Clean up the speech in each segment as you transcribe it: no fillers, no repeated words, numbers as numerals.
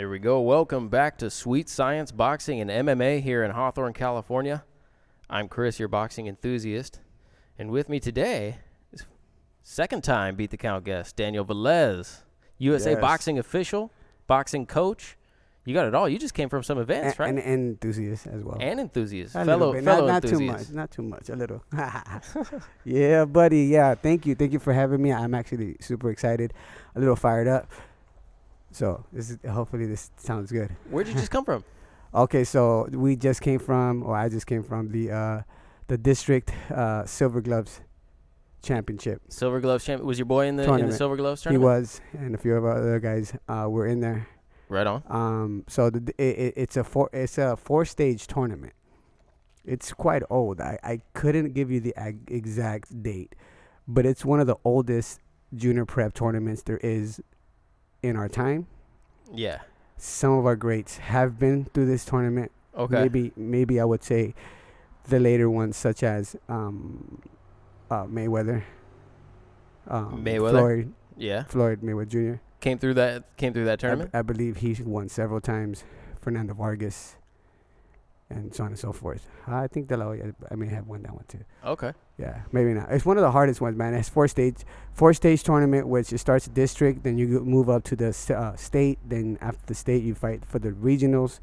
Here we go. Welcome back to Sweet Science Boxing and MMA here in Hawthorne, California. I'm Chris, your boxing enthusiast. And with me today is second time Beat the Count guest, Daniel Velez, USA boxing official, boxing coach. You got it all. You just came from some events, right? And enthusiast as well. And enthusiast. Fellow not enthusiast. Not too much. A little. Yeah, buddy. Yeah, thank you. Thank you for having me. I'm actually super excited, a little fired up. So hopefully this sounds good. Where'd you just come from? Okay, so I just came from the district Silver Gloves Championship. Silver Gloves champion. Was your boy in the Silver Gloves He tournament? was, and a few of our other guys were in there. Right on. So it's a 4-stage tournament. It's quite old. I couldn't give you the exact date, but it's one of the oldest junior prep tournaments there is in our time. Yeah. Some of our greats have been through this tournament. Okay. Maybe I would say the later ones, such as Mayweather. Mayweather. Floyd Mayweather Jr. Came through that tournament. I believe he won several times. Fernando Vargas, and so on and so forth. I think De La Hoya, I may have won that one too. Okay. Yeah, maybe not. It's one of the hardest ones, man. It's four-stage tournament, which it starts district, then you move up to the state. Then after the state, you fight for the regionals.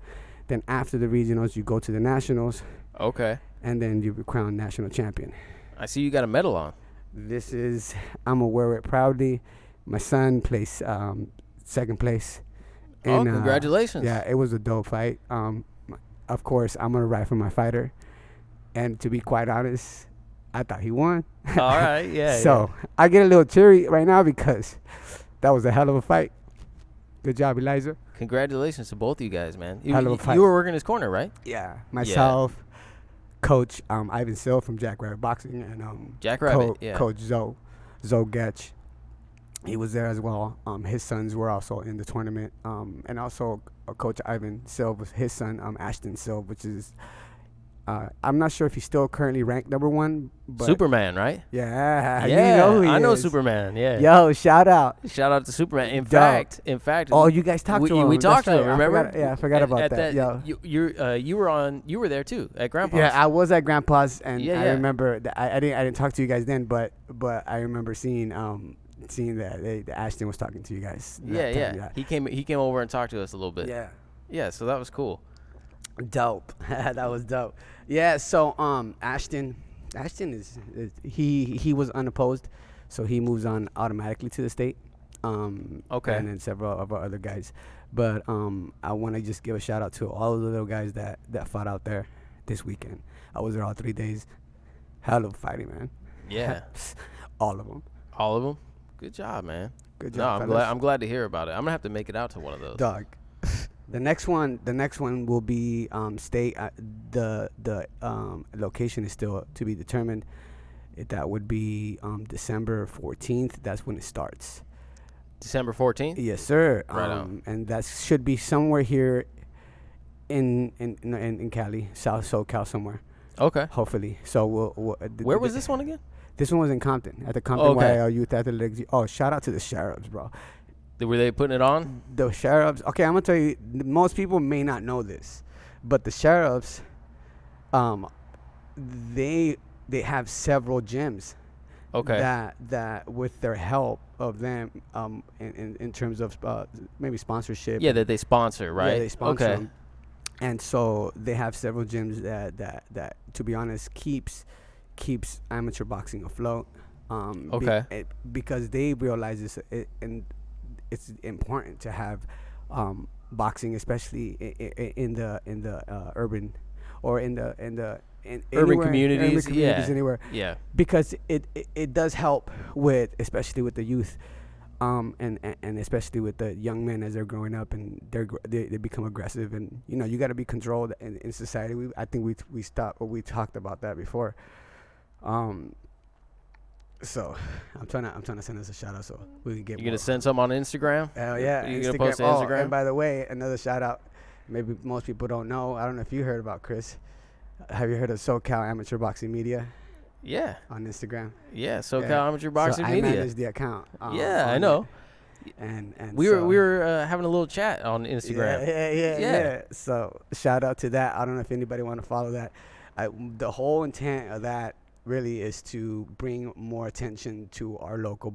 Then after the regionals, you go to the nationals. Okay. And then you become national champion. I see you got a medal on. I'm gonna wear it proudly. My son placed second place. And, congratulations. Yeah, it was a dope fight. Of course, I'm going to ride for my fighter. And to be quite honest, I thought he won. All right, yeah. So I get a little cheery right now because that was a hell of a fight. Good job, Eliza. Congratulations to both of you guys, man. Hell of a fight. You were working his corner, right? Yeah. Myself, Coach Ivan Sill from Jack Rabbit Boxing, and Jack Rabbit, Coach Zoe Getch. He was there as well. His sons were also in the tournament. And also Coach Ivan Silva, his son, Ashton Silva, which is, I'm not sure if he's still currently ranked number one. But Superman, right? Yeah. Yeah, you know who he I know is. Superman, yeah. Yo, shout out. Shout out to Superman. In Dope. fact. Oh, you guys talked to him. We talked to him, remember? I forgot about that. Yo. You were there too at Grandpa's. Yeah, I was at Grandpa's, and Yeah. I remember I didn't talk to you guys then, but I remember seeing that Ashton was talking to you guys. Yeah. He came over and talked to us a little bit. Yeah. Yeah, so that was cool. Dope. That was dope. Yeah, so Ashton is he was unopposed, so he moves on automatically to the state. Okay. And then several of our other guys. But I want to just give a shout out to all of the little guys that fought out there this weekend. I was there all 3 days. Hell of fighting, man. Yeah. All of them. All of them? Good job, man. Good job. No, I'm glad to hear about it. I'm gonna have to make it out to one of those. Dog. The next one will be state. The location is still to be determined. That would be December 14th. That's when it starts. December 14th? Yes, sir. Right on. And that should be somewhere here in Cali, South SoCal somewhere. Okay. Hopefully. So where was this one again? This one was in Compton at the Compton YL Youth Athletics. Oh, shout out to the Sheriffs, bro. Were they putting it on? The Sheriffs. Okay, I'm gonna tell you. Most people may not know this, but the Sheriffs, they have several gyms. Okay. That with their help of them, in terms of maybe sponsorship. Yeah, that they sponsor, right? Yeah, they sponsor okay. them. And so they have several gyms that to be honest keeps amateur boxing afloat. Okay. Because they realize this, and it's important to have boxing, especially in the urban or in urban communities, anywhere. Yeah. Because it does help with, especially with the youth, and especially with the young men as they're growing up and they become aggressive, and you got to be controlled in society. I think we talked about that before. So I'm trying to send us a shout out so we can get. You gonna send some on Instagram? Hell yeah! You gonna post to Instagram? And by the way, another shout out. Maybe most people don't know. I don't know if you heard about Chris. Have you heard of SoCal Amateur Boxing Media? Yeah. On Instagram. Yeah, SoCal Amateur Boxing so Media. I manage the account. Yeah, I know. And we were having a little chat on Instagram. Yeah. So shout out to that. I don't know if anybody want to follow that. The whole intent of that really is to bring more attention to our local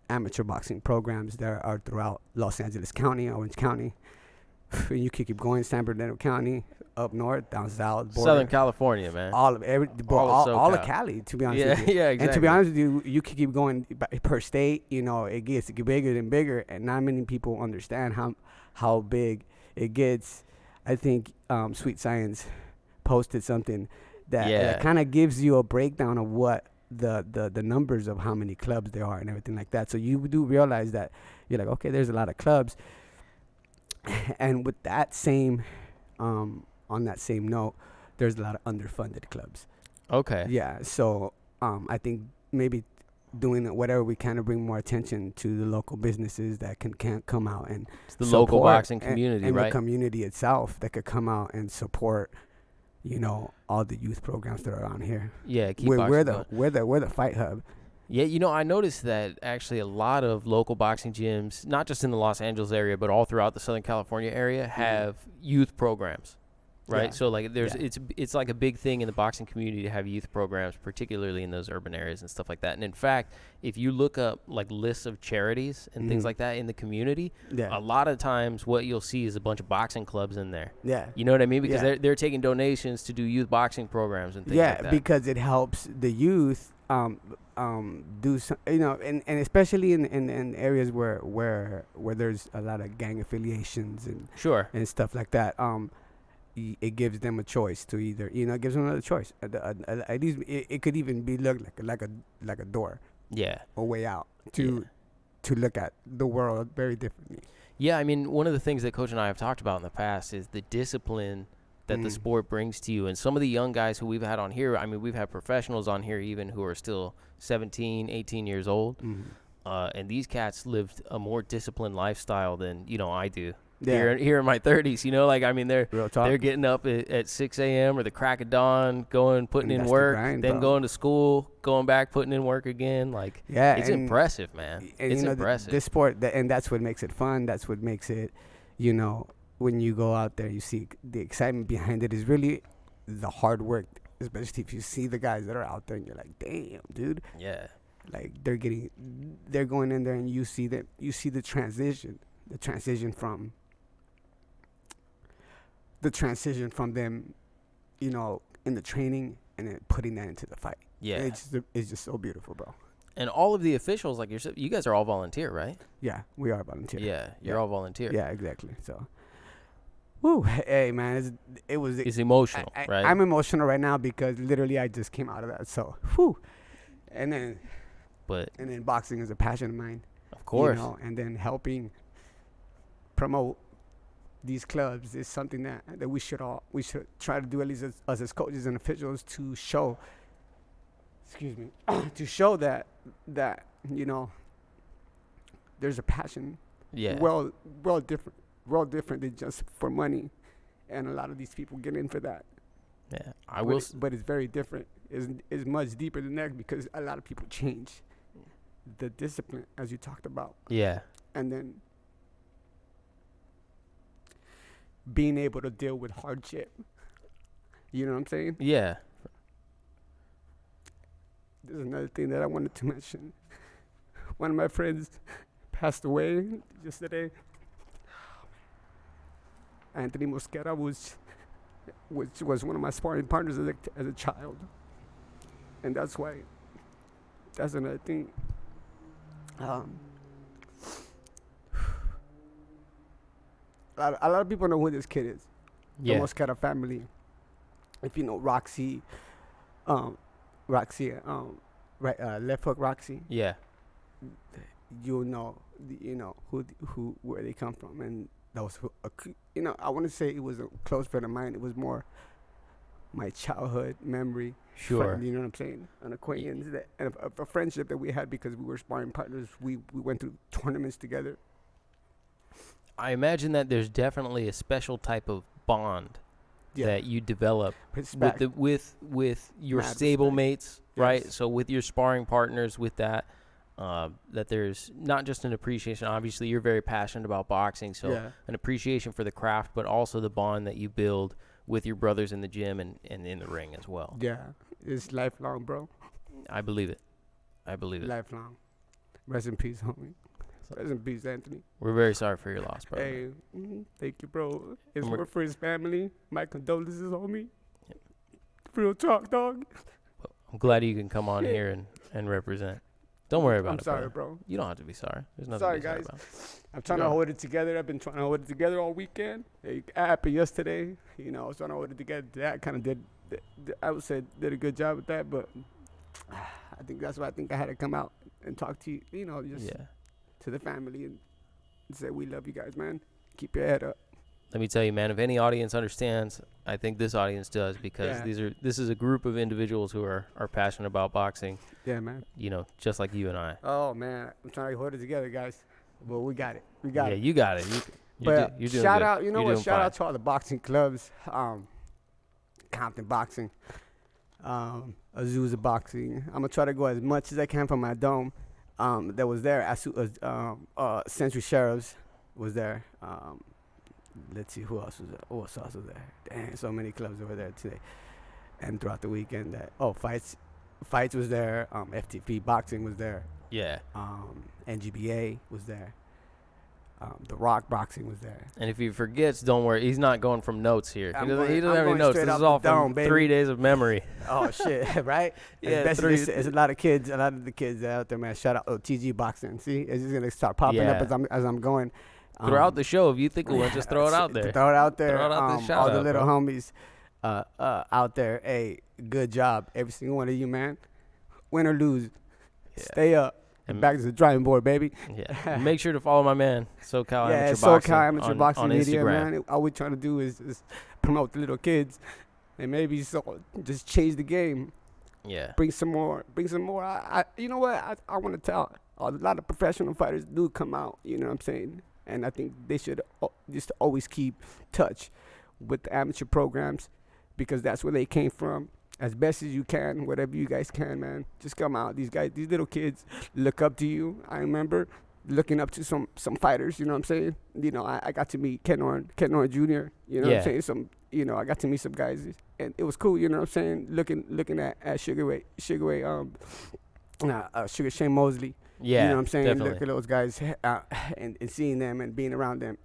amateur boxing programs that are throughout Los Angeles County, Orange County. You could keep going, San Bernardino County, up north, down south, border. Southern California, man. All of Cali, to be honest with you. Yeah, exactly. And to be honest with you, you could keep going per state. You know, it gets bigger and bigger, and not many people understand how big it gets. I think Sweet Science posted something that kind of gives you a breakdown of what the numbers of how many clubs there are and everything like that. So you do realize that you're like, okay, there's a lot of clubs. And with that same, on that same note, there's a lot of underfunded clubs. Okay. Yeah. So I think maybe doing whatever we can to bring more attention to the local businesses that can come out and it's the local boxing community, and right? the community itself that could come out and support, you know, all the youth programs that are around here. Yeah, we're the fight hub. Yeah, you know, I noticed that actually a lot of local boxing gyms, not just in the Los Angeles area, but all throughout the Southern California area, have youth programs, right? Yeah. So like it's like a big thing in the boxing community to have youth programs, particularly in those urban areas and stuff like that. And in fact, if you look up like lists of charities and things like that in the community, a lot of times what you'll see is a bunch of boxing clubs in there. Yeah. You know what I mean? Because they're taking donations to do youth boxing programs and things like that. Yeah, because it helps the youth do some, you know, and especially in areas where there's a lot of gang affiliations and and stuff like that. It gives them a choice to either, you know, it gives them another choice. At least it could even be looked like a door. Yeah. A way out to look at the world very differently. Yeah, I mean, one of the things that Coach and I have talked about in the past is the discipline that the sport brings to you. And some of the young guys who we've had on here, I mean, we've had professionals on here even who are still 17, 18 years old. And these cats lived a more disciplined lifestyle than, you know, I do. Here in my 30s, you know, like, I mean, they're getting up at 6 a.m. or the crack of dawn, putting in work, then going to school, going back, putting in work again. Like, it's impressive, man. It's impressive. This sport, and that's what makes it fun. That's what makes it, you know, when you go out there, you see the excitement behind it is really the hard work, especially if you see the guys that are out there and you're like, damn, dude. Yeah. Like, they're going in there and you see the transition from them, you know, in the training and then putting that into the fight. Yeah. It's just so beautiful, bro. And all of the officials, like yourself, you guys are all volunteer, right? Yeah, we are volunteer. Yeah, you're all volunteer. Yeah, exactly. So, woo, hey, man, it's emotional, right? I'm emotional right now because literally I just came out of that. So, whew. And then boxing is a passion of mine. Of course. You know, and then helping promote these clubs is something that we should try to do, at least us as coaches and officials, to show that you know, there's a passion. Yeah. Well different than just for money, and a lot of these people get in for that. Yeah, but it's very different. It's much deeper than that because a lot of people change the discipline, as you talked about. Yeah. And then being able to deal with hardship. You know what I'm saying? Yeah. There's another thing that I wanted to mention. One of my friends passed away yesterday. Anthony Mosquera was one of my sparring partners as a child. And that's another thing. A lot of people know who this kid is. Yeah. The Mosquera family. If you know Roxy, left hook Roxy. Yeah. You'll know, where they come from, and that was, I want to say it was a close friend of mine. It was more my childhood memory. Sure. Friend, you know what I'm saying? An acquaintance and a friendship that we had because we were sparring partners. We went through tournaments together. I imagine that there's definitely a special type of bond that you develop with your stable mates, right? Yes. So with your sparring partners, with that, that there's not just an appreciation. Obviously, you're very passionate about boxing, so an appreciation for the craft, but also the bond that you build with your brothers in the gym and in the ring as well. Yeah, it's lifelong, bro. I believe it. Lifelong. Rest in peace, homie. Rest in peace, Anthony. We're very sorry for your loss, bro. Hey, thank you, bro. It's work for his family. My condolences, homie. Yep. Real talk, dog. I'm glad you can come on here and represent. Don't worry about I'm it, sorry, bro. You don't have to be sorry. There's nothing Sorry, to be sorry guys. about. I'm trying to hold it together. I've been trying to hold it together all weekend. It happened yesterday. You know, I was trying to hold it together. That kind of did a good job with that, but I think that's why I think I had to come out and talk to you, just to the family and say we love you guys, man. Keep your head up. Let me tell you, man, if any audience understands, I think this audience does, because this is a group of individuals who are passionate about boxing. Yeah, man. Just like you and I. Oh, man. I'm trying to hold it together, guys. But we got it. We got it. Yeah, you got it. But you're doing shout good. out, you know You're what? Shout fine. out to all the boxing clubs. Compton Boxing, Azusa Boxing. I'm going to try to go as much as I can from my dome that was there. Century Sheriffs was there. Let's see, who else was there? Who else was there? Damn, so many clubs over there today. And throughout the weekend, Fights was there. FTP Boxing was there. Yeah. NGBA was there. The Rock Boxing was there. And if he forgets, don't worry. He's not going from notes here. He doesn't have any going notes. straight This off is all the dome, from baby. 3 days of memory. Oh, shit, right? Yeah, There's a lot of kids, a lot of the kids out there, man. Shout out TG Boxing. See, it's just going to start popping up as I'm going. Throughout the show, if you think of one, just throw it out there. Throw it out there. Throw it out there. All the little homies out there, hey, good job. Every single one of you, man. Win or lose, stay up. And back to the drawing board, baby. Yeah. Make sure to follow my man, SoCal Amateur Boxing. SoCal Amateur Boxing on Media, Instagram. man. All we're trying to do is promote the little kids, and maybe just change the game. Yeah. Bring some more. You know what? I want to tell a lot of professional fighters do come out. You know what I'm saying? And I think they should just always keep touch with the amateur programs, because that's where they came from. As best as you can, whatever you guys can, man. Just come out. These little kids look up to you. I remember looking up to some fighters, you know what I'm saying? I got to meet Ken Orn Jr., you know what I'm saying? I got to meet some guys, and it was cool, you know what I'm saying? Looking at Sugar Shane Mosley. Yeah, you know what I'm saying? definitely. Look at those guys and seeing them and being around them.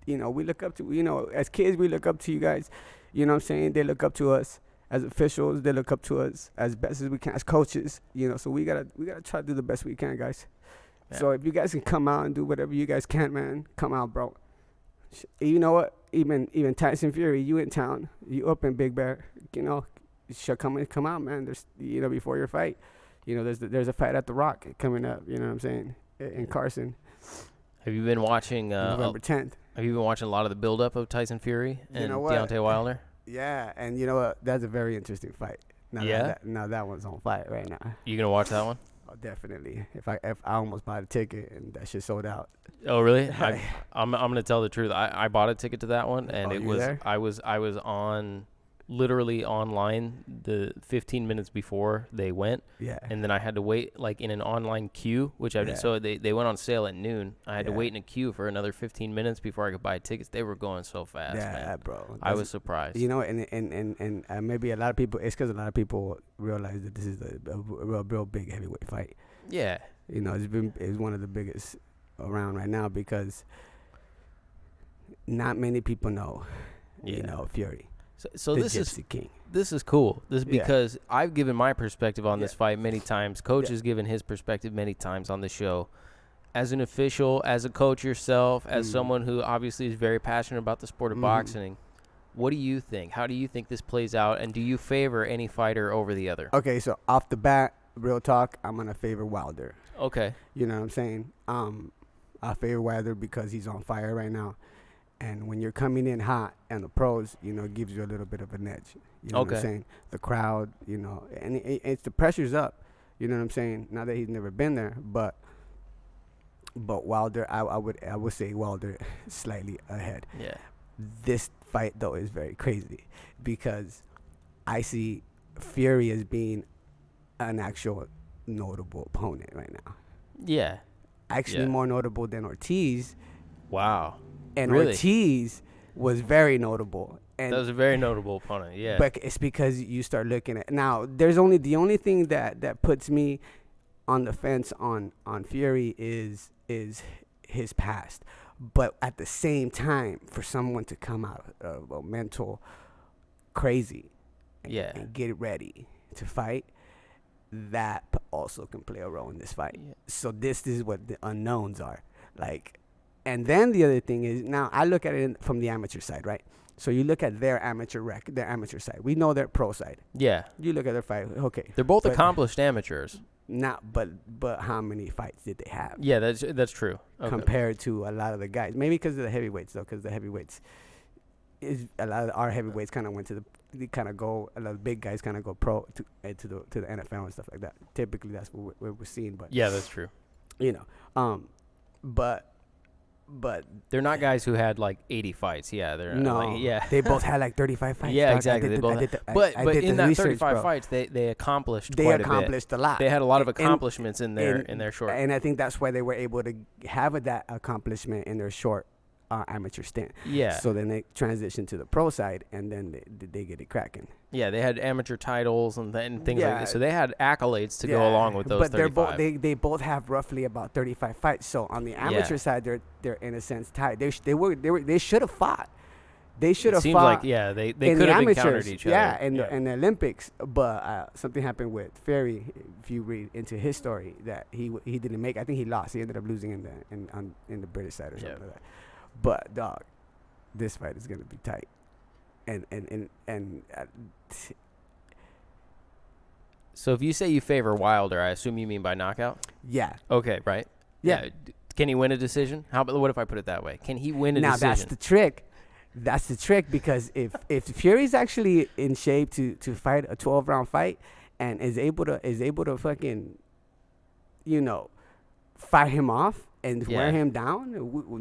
We look up to, as kids, we look up to you guys. You know what I'm saying? They look up to us. As officials, they look up to us as best as we can, as coaches, so we gotta try to do the best we can, guys. Yeah. So if you guys can come out and do whatever you guys can, man, come out, bro. You know what? Even Tyson Fury, you in town, you up in Big Bear, you should come out, man. There's before your fight, there's a fight at the Rock coming up. You know what I'm saying? In Carson. Have you been watching November 10th? Have you been watching a lot of the build-up of Tyson Fury and Deontay Wilder? Yeah, and you know what? That's a very interesting fight. Now that one's on fire right now. You gonna watch that one? Oh, definitely. If I almost bought a ticket and that shit sold out. Oh really? I'm gonna tell the truth. I bought a ticket to that one, and I was on literally online the 15 minutes before they went. Yeah. And then I had to wait like in an online queue, which I did. So they went on sale at noon. I had to wait in a queue for another 15 minutes before I could buy tickets. They were going so fast, man. Bro. I was surprised. And maybe a lot of people, it's because a lot of people realize that this is a real big heavyweight fight. Yeah. It's one of the biggest around right now, because not many people know, Fury. So this is cool. This is because I've given my perspective on this fight many times. Coach has given his perspective many times on the show. As an official, as a coach yourself, as someone who obviously is very passionate about the sport of boxing, what do you think? How do you think this plays out? And do you favor any fighter over the other? Okay, so off the bat, real talk, I'm going to favor Wilder. Okay. You know what I'm saying? I favor Wilder because he's on fire right now. And when you're coming in hot and the pros, it gives you a little bit of an edge. You know what I'm saying? The crowd, and it's the pressure's up. You know what I'm saying? Not that he's never been there, but Wilder, I would say Wilder slightly ahead. Yeah. This fight though is very crazy, because I see Fury as being an actual notable opponent right now. Yeah. Actually, more notable than Ortiz. Wow. And Really? Ortiz was very notable. And That was a very notable opponent. Yeah. but it's because you start looking at now. There's only the only thing that puts me on the fence on Fury is his past. But at the same time, for someone to come out of a mental crazy and get ready to fight, that also can play a role in this fight. Yeah. So this is what the unknowns are. Like, and then the other thing is, now I look at it from the amateur side, right? So you look at their amateur side. We know their pro side. Yeah. You look at their fight, okay. They're both accomplished amateurs. But how many fights did they have? Yeah, that's true. Okay. Compared to a lot of the guys. Maybe because of the heavyweights, though, because the heavyweights, a lot of our heavyweights kind of went to they kind of go, a lot of big guys kind of go pro to the NFL and stuff like that. Typically, that's what we're seeing. But yeah, that's true. You know, but they're not guys who had like 80 fights. Yeah, they're no. They both had like 35 fights. Yeah, exactly. But in that 35 fights, they accomplished quite a lot. They had a lot of accomplishments in their short. And I think that's why they were able to have that accomplishment in their short amateur stint. Yeah. So then they transitioned to the pro side, and then they get it cracking. Yeah, they had amateur titles and things like that. So they had accolades to go along with those 35. But they both have roughly about 35 fights. So on the amateur side, they're in a sense tied. They should have fought. They should have fought. Seems like they could have encountered each other. Yeah, in the Olympics. But something happened with Fury. If you read into his story, that he didn't make. I think he lost. He ended up losing in the British side or something like that. But dog, this fight is gonna be tight, and so if you say you favor Wilder, I assume you mean by knockout. Yeah. Okay. Right. Yeah. Can he win a decision? What if I put it that way? Can he win a decision? Now that's the trick. That's the trick, because if Fury's actually in shape to fight a 12-round fight and is able to fucking, fight him off and wear him down,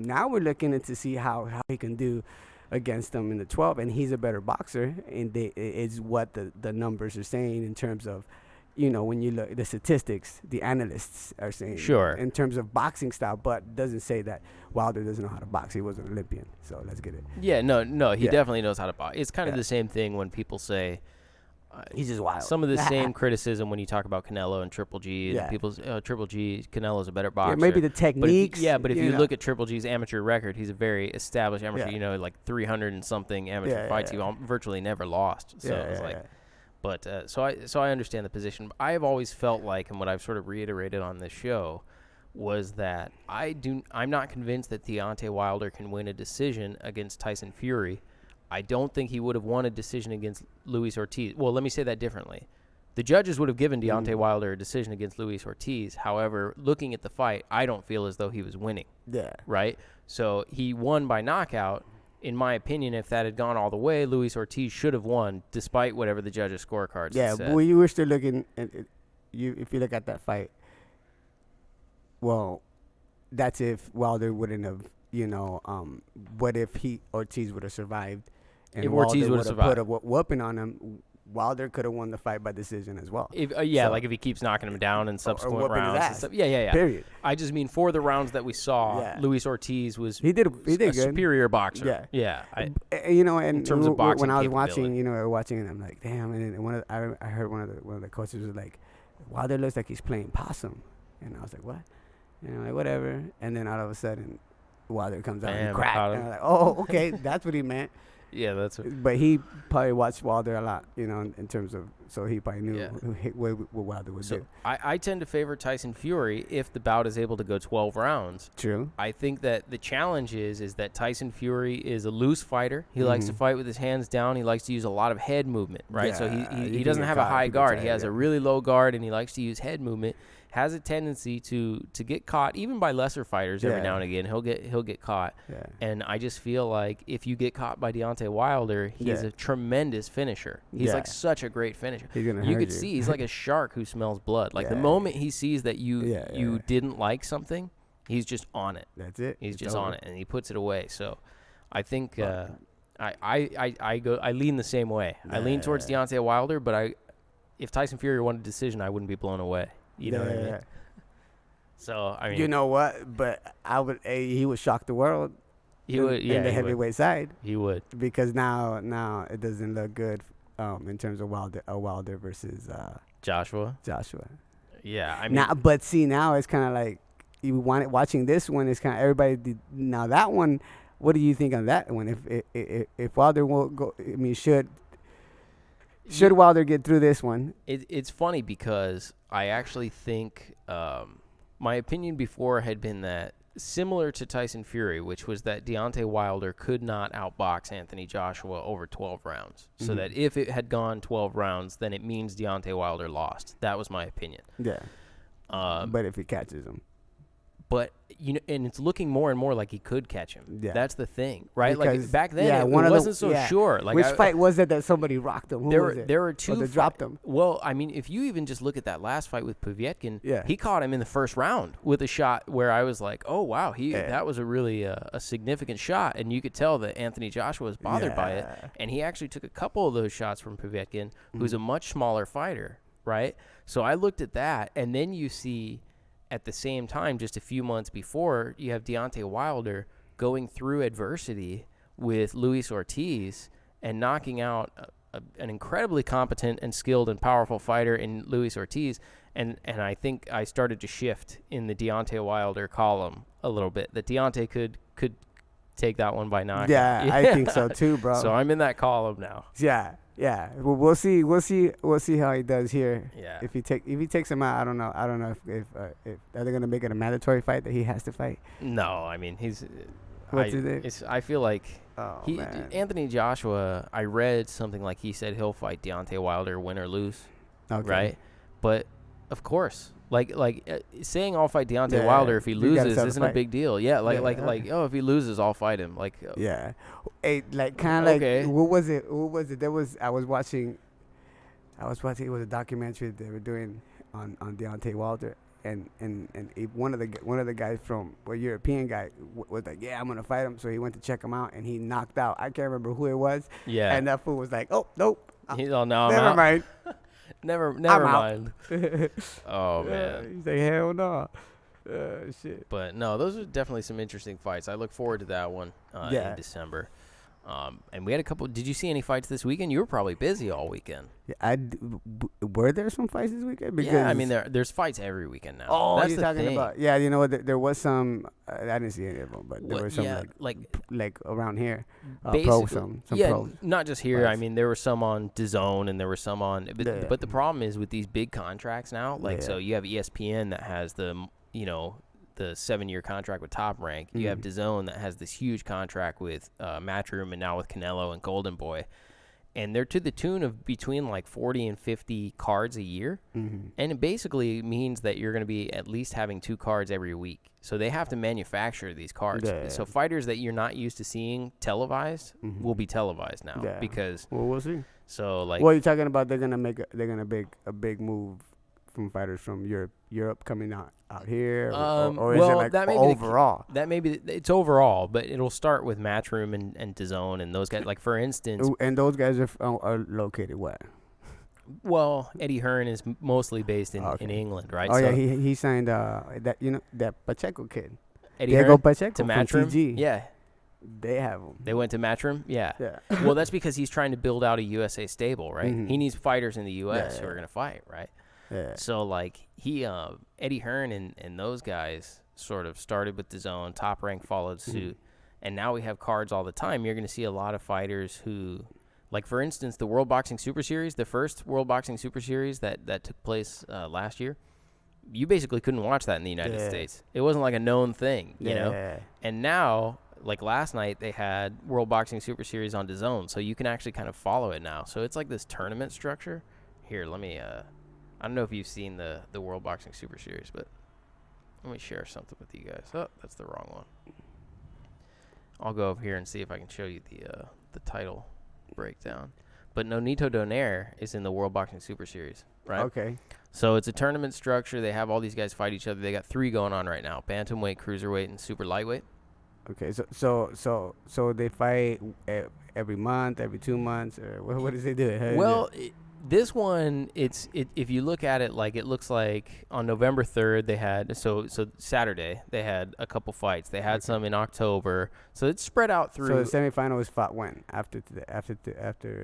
now we're looking to see how he can do against them in the 12, and he's a better boxer, and it's what the numbers are saying in terms of, when you look the statistics, the analysts are saying in terms of boxing style, but doesn't say that Wilder doesn't know how to box. He was an Olympian, so let's get it. Yeah, no, he definitely knows how to box. It's kind of the same thing when people say he's just wild. Some of the same criticism when you talk about Canelo and Triple G. And people's Triple G, Canelo's a better boxer. Yeah, maybe the techniques. But if you look at Triple G's amateur record, he's a very established amateur. Like 300 and something amateur fights. He virtually never lost. So it's like. But so I understand the position. I have always felt like, and what I've sort of reiterated on this show, was that I'm not convinced that Deontay Wilder can win a decision against Tyson Fury. I don't think he would have won a decision against Luis Ortiz. Well, let me say that differently. The judges would have given Deontay Wilder a decision against Luis Ortiz. However, looking at the fight, I don't feel as though he was winning. Yeah. Right? So he won by knockout. In my opinion, if that had gone all the way, Luis Ortiz should have won, despite whatever the judges' scorecards said. Yeah, but you were still looking at if you look at that fight, well, that's if Wilder wouldn't have, what if Ortiz would have survived? And if Ortiz would have survived, put a whooping on him, Wilder could have won the fight by decision as well. Like if he keeps knocking him down in subsequent rounds and stuff. Yeah. Period. I just mean for the rounds that we saw, Luis Ortiz was he did a superior boxer. Yeah. And in terms of boxing, when I was watching, we were watching, and I'm like, damn. And I heard one of the coaches was like, Wilder looks like he's playing possum, and I was like, what? And like whatever. And then all of a sudden, Wilder comes out and crack. And I'm like, oh, okay, that's what he meant. Yeah, that's. But he probably watched Wilder a lot, in terms of, so he probably knew what Wilder would do. I tend to favor Tyson Fury if the bout is able to go 12 rounds. True. I think that the challenge is that Tyson Fury is a loose fighter. He likes to fight with his hands down. He likes to use a lot of head movement, right? Yeah, so he doesn't have a high guard. He has a really low guard, and he likes to use head movement. Has a tendency to get caught, even by lesser fighters every now and again. He'll get caught. Yeah. And I just feel like if you get caught by Deontay Wilder, he's a tremendous finisher. He's like such a great finisher. You could see he's like a shark who smells blood. Like the moment he sees that you didn't like something, he's just on it. That's it. He's just on it, and he puts it away. So I think I lean the same way. I lean towards Deontay Wilder, but if Tyson Fury won a decision, I wouldn't be blown away. You know what I mean? So I mean, You know what? But he would shock the world he would. Yeah, in the he would. heavyweight side He would. because now it doesn't look good in terms of Wilder versus Joshua. Joshua. Yeah, I mean, Now it's kind of like you want it. Watching this one is kind of everybody. Now that one, what do you think on that one? If Wilder won't go, I mean, should Wilder get through this one? it's funny because I actually think my opinion before had been that similar to Tyson Fury, which was that Deontay Wilder could not outbox Anthony Joshua over 12 rounds. So that if it had gone 12 rounds, then it means Deontay Wilder lost. That was my opinion. Yeah. But if he catches him. But, you know, and it's looking more and more like he could catch him. Yeah. That's the thing, right? Because, like back then, it wasn't so sure. Like which fight was it that somebody rocked him? There were two. They dropped him. Well, I mean, if you even just look at that last fight with Povetkin, he caught him in the first round with a shot where I was like, oh, wow, that was a really a significant shot. And you could tell that Anthony Joshua was bothered by it. And he actually took a couple of those shots from Povetkin, who's a much smaller fighter, right? So I looked at that, and then you see at the same time, just a few months before, you have Deontay Wilder going through adversity with Luis Ortiz and knocking out an incredibly competent and skilled and powerful fighter in Luis Ortiz. And I think I started to shift in the Deontay Wilder column a little bit. That Deontay could take that one by knockout. Yeah, I think so too, bro. So I'm in that column now. Yeah. Well, we'll see how he does here. Yeah. If he takes him out, I don't know if are they gonna make it a mandatory fight that he has to fight? No, I mean I feel like Anthony Joshua. I read something like he said he'll fight Deontay Wilder, win or lose. Okay. Right, but of course. Like saying I'll fight Deontay Wilder if he loses isn't a big deal. Yeah, if he loses I'll fight him. Hey, like kind of like what was it? I was watching it was a documentary they were doing on Deontay Wilder and one of the guys from a European guy was like, yeah, I'm gonna fight him. So he went to check him out and he knocked out. I can't remember who it was. Yeah, and that fool was like, oh nope. He's all no, never mind. Never mind. Oh man. He's like, hell no. Shit. But no, those are definitely some interesting fights. I look forward to that one in December. And we had a couple. Did you see any fights this weekend? You were probably busy all weekend. Yeah, were there some fights this weekend? Because I mean there's fights every weekend now. Oh, that's you're talking about? Yeah, you know what? There was some. I didn't see any of them, but there were some like around here. Some pros. Not just here. Fights. I mean, there were some on DAZN and there were some on. But the problem is with these big contracts now. So you have ESPN that has the 7-year contract with Top Rank. You have DAZN that has this huge contract with Matchroom and now with Canelo and Golden Boy. And they're to the tune of between like 40 and 50 cards a year. And it basically means that you're going to be at least having 2 cards every week. So they have to manufacture these cards. Yeah. So fighters that you're not used to seeing televised will be televised now because. Well, we'll see. So like. Well, you're talking about they're gonna make a big move from fighters from Europe coming out here, or is it like that overall? That may be it's overall, but it'll start with Matchroom and DAZN and those guys. Like for instance, and those guys are located where? Well, Eddie Hearn is mostly based in England, right? Oh yeah, he signed that Pacheco kid, Diego Pacheco to Matchroom. TG. Yeah, they have him. They went to Matchroom. Yeah. Yeah. Well, that's because he's trying to build out a USA stable, right? He needs fighters in the U.S. who are going to fight, right? Yeah. So like Eddie Hearn and those guys sort of started with DAZN. Top Rank followed suit, and now we have cards all the time. You're going to see a lot of fighters who, like for instance, the World Boxing Super Series, the first World Boxing Super Series that took place last year. You basically couldn't watch that in the United States. It wasn't like a known thing, you know. And now, like last night, they had World Boxing Super Series on DAZN, so you can actually kind of follow it now. So it's like this tournament structure. Here, let me. I don't know if you've seen the World Boxing Super Series, but let me share something with you guys. Oh, that's the wrong one. I'll go over here and see if I can show you the title breakdown. But Nonito Donaire is in the World Boxing Super Series, right? Okay. So it's a tournament structure. They have all these guys fight each other. They got 3 going on right now: Bantamweight, Cruiserweight, and Super Lightweight. Okay, so they fight every month, every 2 months, or what does they do? Well, This one, if you look at it, like it looks like on November 3rd they had so Saturday they had a couple fights. They had some in October, so it's spread out through. So the semifinal was fought when after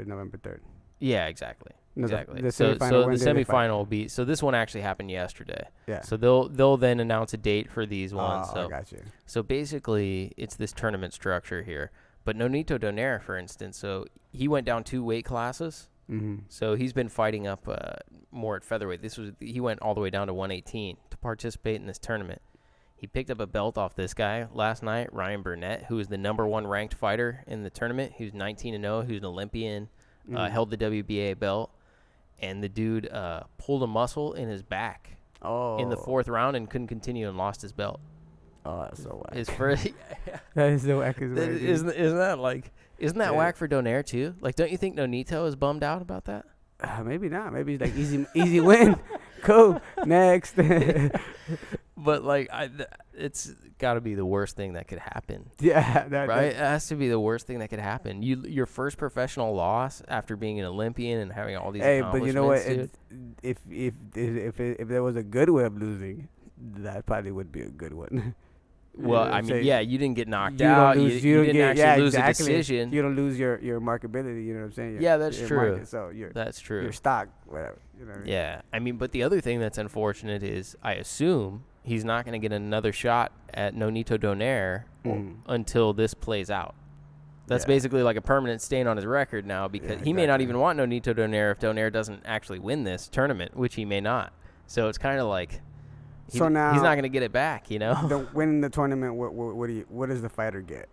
November 3rd. Yeah, exactly. No, exactly. The So semifinal. the semifinal will be. So this one actually happened yesterday. Yeah. So they'll then announce a date for these ones. I got you. So basically, it's this tournament structure here. But Nonito Donaire, for instance, so he went down 2 weight classes. Mm-hmm. So he's been fighting up more at featherweight. He went all the way down to 118 to participate in this tournament. He picked up a belt off this guy last night, Ryan Burnett, who is the #1 ranked fighter in the tournament. He was 19-0. He was an Olympian, held the WBA belt, and the dude pulled a muscle in his back in the 4th round and couldn't continue and lost his belt. Oh, that's so whack. His first. That is so whack. Isn't that whack for Donaire too? Like, don't you think Nonito is bummed out about that? Maybe not. Maybe it's like easy win. Cool. Next. But like, it's got to be the worst thing that could happen. Yeah. Right? It has to be the worst thing that could happen. Your first professional loss after being an Olympian and having all these. Hey, but you know what? Dude, If there was a good way of losing, that probably would be a good one. Well, I mean, yeah, you didn't get knocked out. You didn't actually lose a decision. You don't lose your marketability. You know what I'm saying? Yeah, that's true. Market, so that's true. Your stock, whatever. You know what I mean? Yeah, I mean, but the other thing that's unfortunate is I assume he's not going to get another shot at Nonito Donaire until this plays out. That's basically like a permanent stain on his record now because he may not even want Nonito Donaire if Donaire doesn't actually win this tournament, which he may not. So it's kind of like. So now he's not going to get it back, you know. Winning the tournament, what does the fighter get?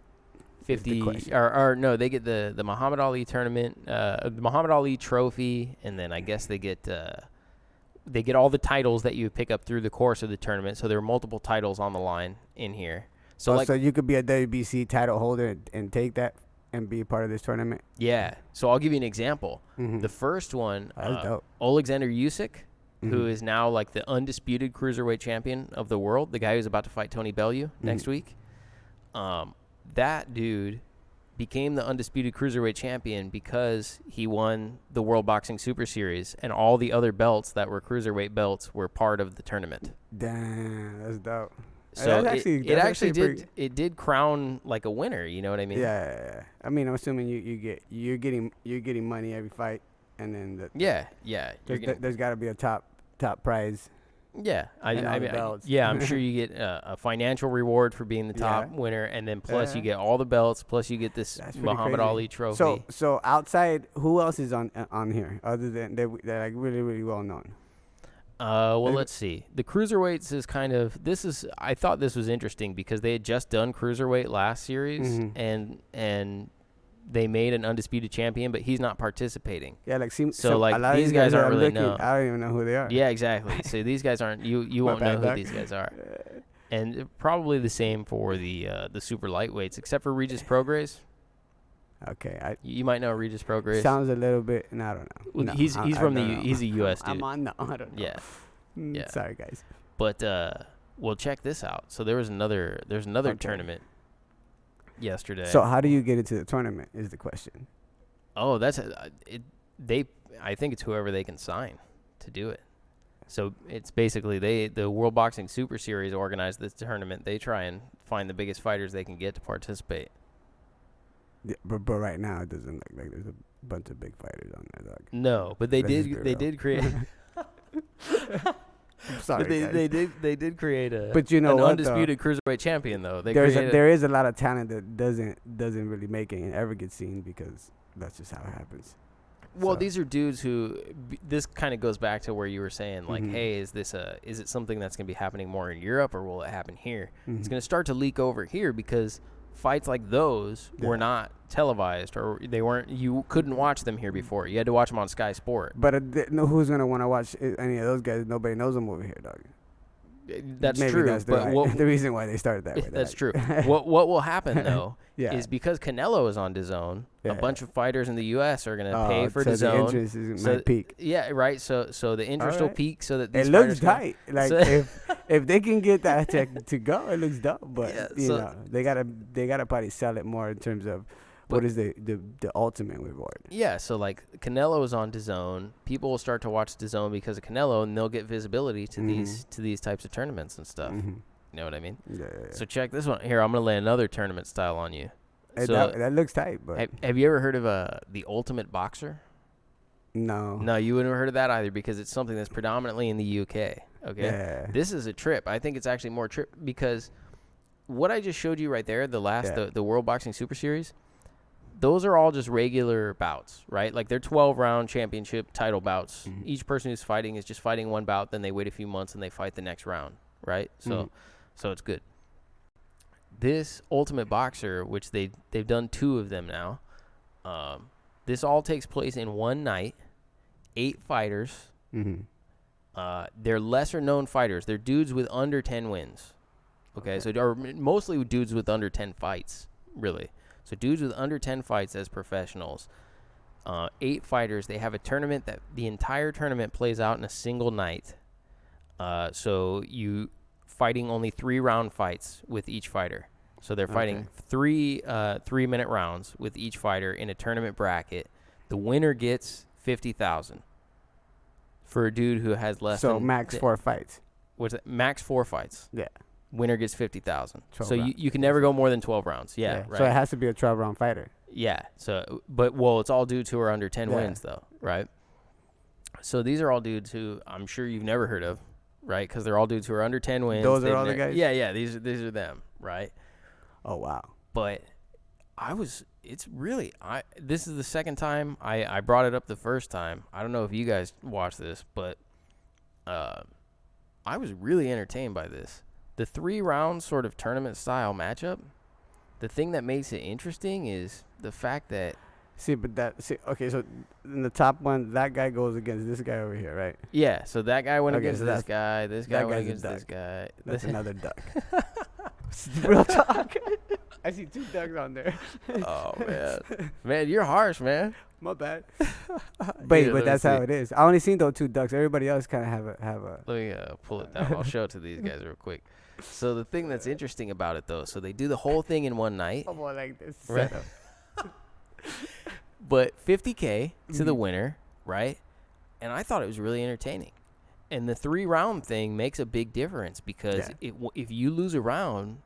50 or no, they get the Muhammad Ali tournament, the Muhammad Ali trophy, and then I guess they get all the titles that you pick up through the course of the tournament. So there are multiple titles on the line in here. So so you could be a WBC title holder and take that and be a part of this tournament. Yeah. So I'll give you an example. The first one, Alexander Usyk. Who is now like the undisputed cruiserweight champion of the world, the guy who's about to fight Tony Bellew next week. That dude became the undisputed cruiserweight champion because he won the World Boxing Super Series, and all the other belts that were cruiserweight belts were part of the tournament. Damn, that's dope. So it did crown like a winner. You know what I mean? Yeah. I mean, I'm assuming you're getting money every fight, and then there's got to be a top prize. Yeah, I'm sure you get a financial reward for being the top winner, and then plus you get all the belts, plus you get this Muhammad Ali trophy. So outside, who else is on here other than they're like really really well known? Let's see. The cruiserweights is kind of I thought this was interesting because they had just done cruiserweight last series, and they made an undisputed champion, but he's not participating. Yeah, these guys aren't really known. I don't even know who they are. Yeah, exactly. So these guys aren't. You won't know who these guys are. And probably the same for the super lightweights, except for Regis Prograis. Okay, you might know Regis Prograis. Sounds a little bit. No, I don't know. Well, no, he's a U.S. dude. I'm on. No, I don't know. Yeah. Yeah. Sorry, guys. But well, check this out. So there's another tournament yesterday. So how do you get into the tournament is the question. Oh, that's I think it's whoever they can sign to do it. So it's basically the World Boxing Super Series organized this tournament. They try and find the biggest fighters they can get to participate. Yeah, but right now it doesn't look like there's a bunch of big fighters on there, dog. No, but they did create. I'm sorry, they did create a an undisputed cruiserweight champion though. There is a lot of talent that doesn't really make it and ever get seen because that's just how it happens. Well, these are dudes who this kind of goes back to where you were saying like, hey, is it something that's going to be happening more in Europe or will it happen here? It's going to start to leak over here because fights like those were not televised or you couldn't watch them here before. You had to watch them on Sky Sport. But who's going to want to watch any of those guys? Nobody knows them over here, dog. That's Maybe true. That's the reason why they started that way. That's true. What will happen though is because Canelo is on DAZN, a bunch of fighters in the U.S. are going to pay for DAZN. The interest might peak. Yeah, right. So the interest will peak so that these it looks tight. Like if they can get that to go, it looks dope. But you know they gotta probably sell it more in terms of what is the ultimate reward? Yeah, so like Canelo is on DAZN. People will start to watch DAZN because of Canelo, and they'll get visibility to these types of tournaments and stuff. You know what I mean? Yeah. So check this one here. I'm gonna lay another tournament style on you. Hey, So that looks tight, but have you ever heard of the Ultimate Boxer? no. No, you wouldn't have heard of that either because it's something that's predominantly in the UK. Okay, Yeah. this is a trip. I think it's actually more trip because what I just showed you right there, the World Boxing Super Series, those are all just regular bouts, right? Like they're 12-round championship title bouts. Each person who's fighting is just fighting one bout, then they wait a few months and they fight the next round, right? So it's good. This Ultimate Boxer, which they've done 2 of them now, this all takes place in one night, 8 fighters. They're lesser known fighters. They're dudes with under 10 wins. Okay. So or mostly dudes with under 10 fights, really. So dudes with under 10 fights as professionals. 8 fighters. They have a tournament that the entire tournament plays out in a single night. So you fighting only 3-round fights with each fighter. So they're fighting 3 3-minute rounds with each fighter in a tournament bracket. The winner gets $50,000 for a dude who has less. So max 4 fights. What's that? Max 4 fights. Yeah. Winner gets $50,000. So you can never go more than 12 rounds. Yeah. Right. So it has to be a 12-round fighter. Yeah. So it's all dudes who are under 10 wins though, right? So these are all dudes who I'm sure you've never heard of, right? Because they're all dudes who are under 10 wins. Those are all the guys. Yeah. These are them, right? Oh wow. But this is the second time I brought it up the first time. I don't know if you guys watched this, but I was really entertained by this. The 3-round sort of tournament style matchup, the thing that makes it interesting is the fact that okay, so in the top one, that guy goes against this guy over here, right? Yeah, so that guy went against this guy, this guy went against this guy. That's another duck. Real talk. I see 2 ducks on there. Oh man. Man, you're harsh, man. My bad. But that's how it is. I only seen those 2 ducks. Everybody else kind of have a. Let me pull it down. I'll show it to these guys real quick. So the thing that's interesting about it though, so they do the whole thing in one night. I'm more like this. Right. But $50K to the winner, right? And I thought it was really entertaining. And the 3-round thing makes a big difference because if you lose a round,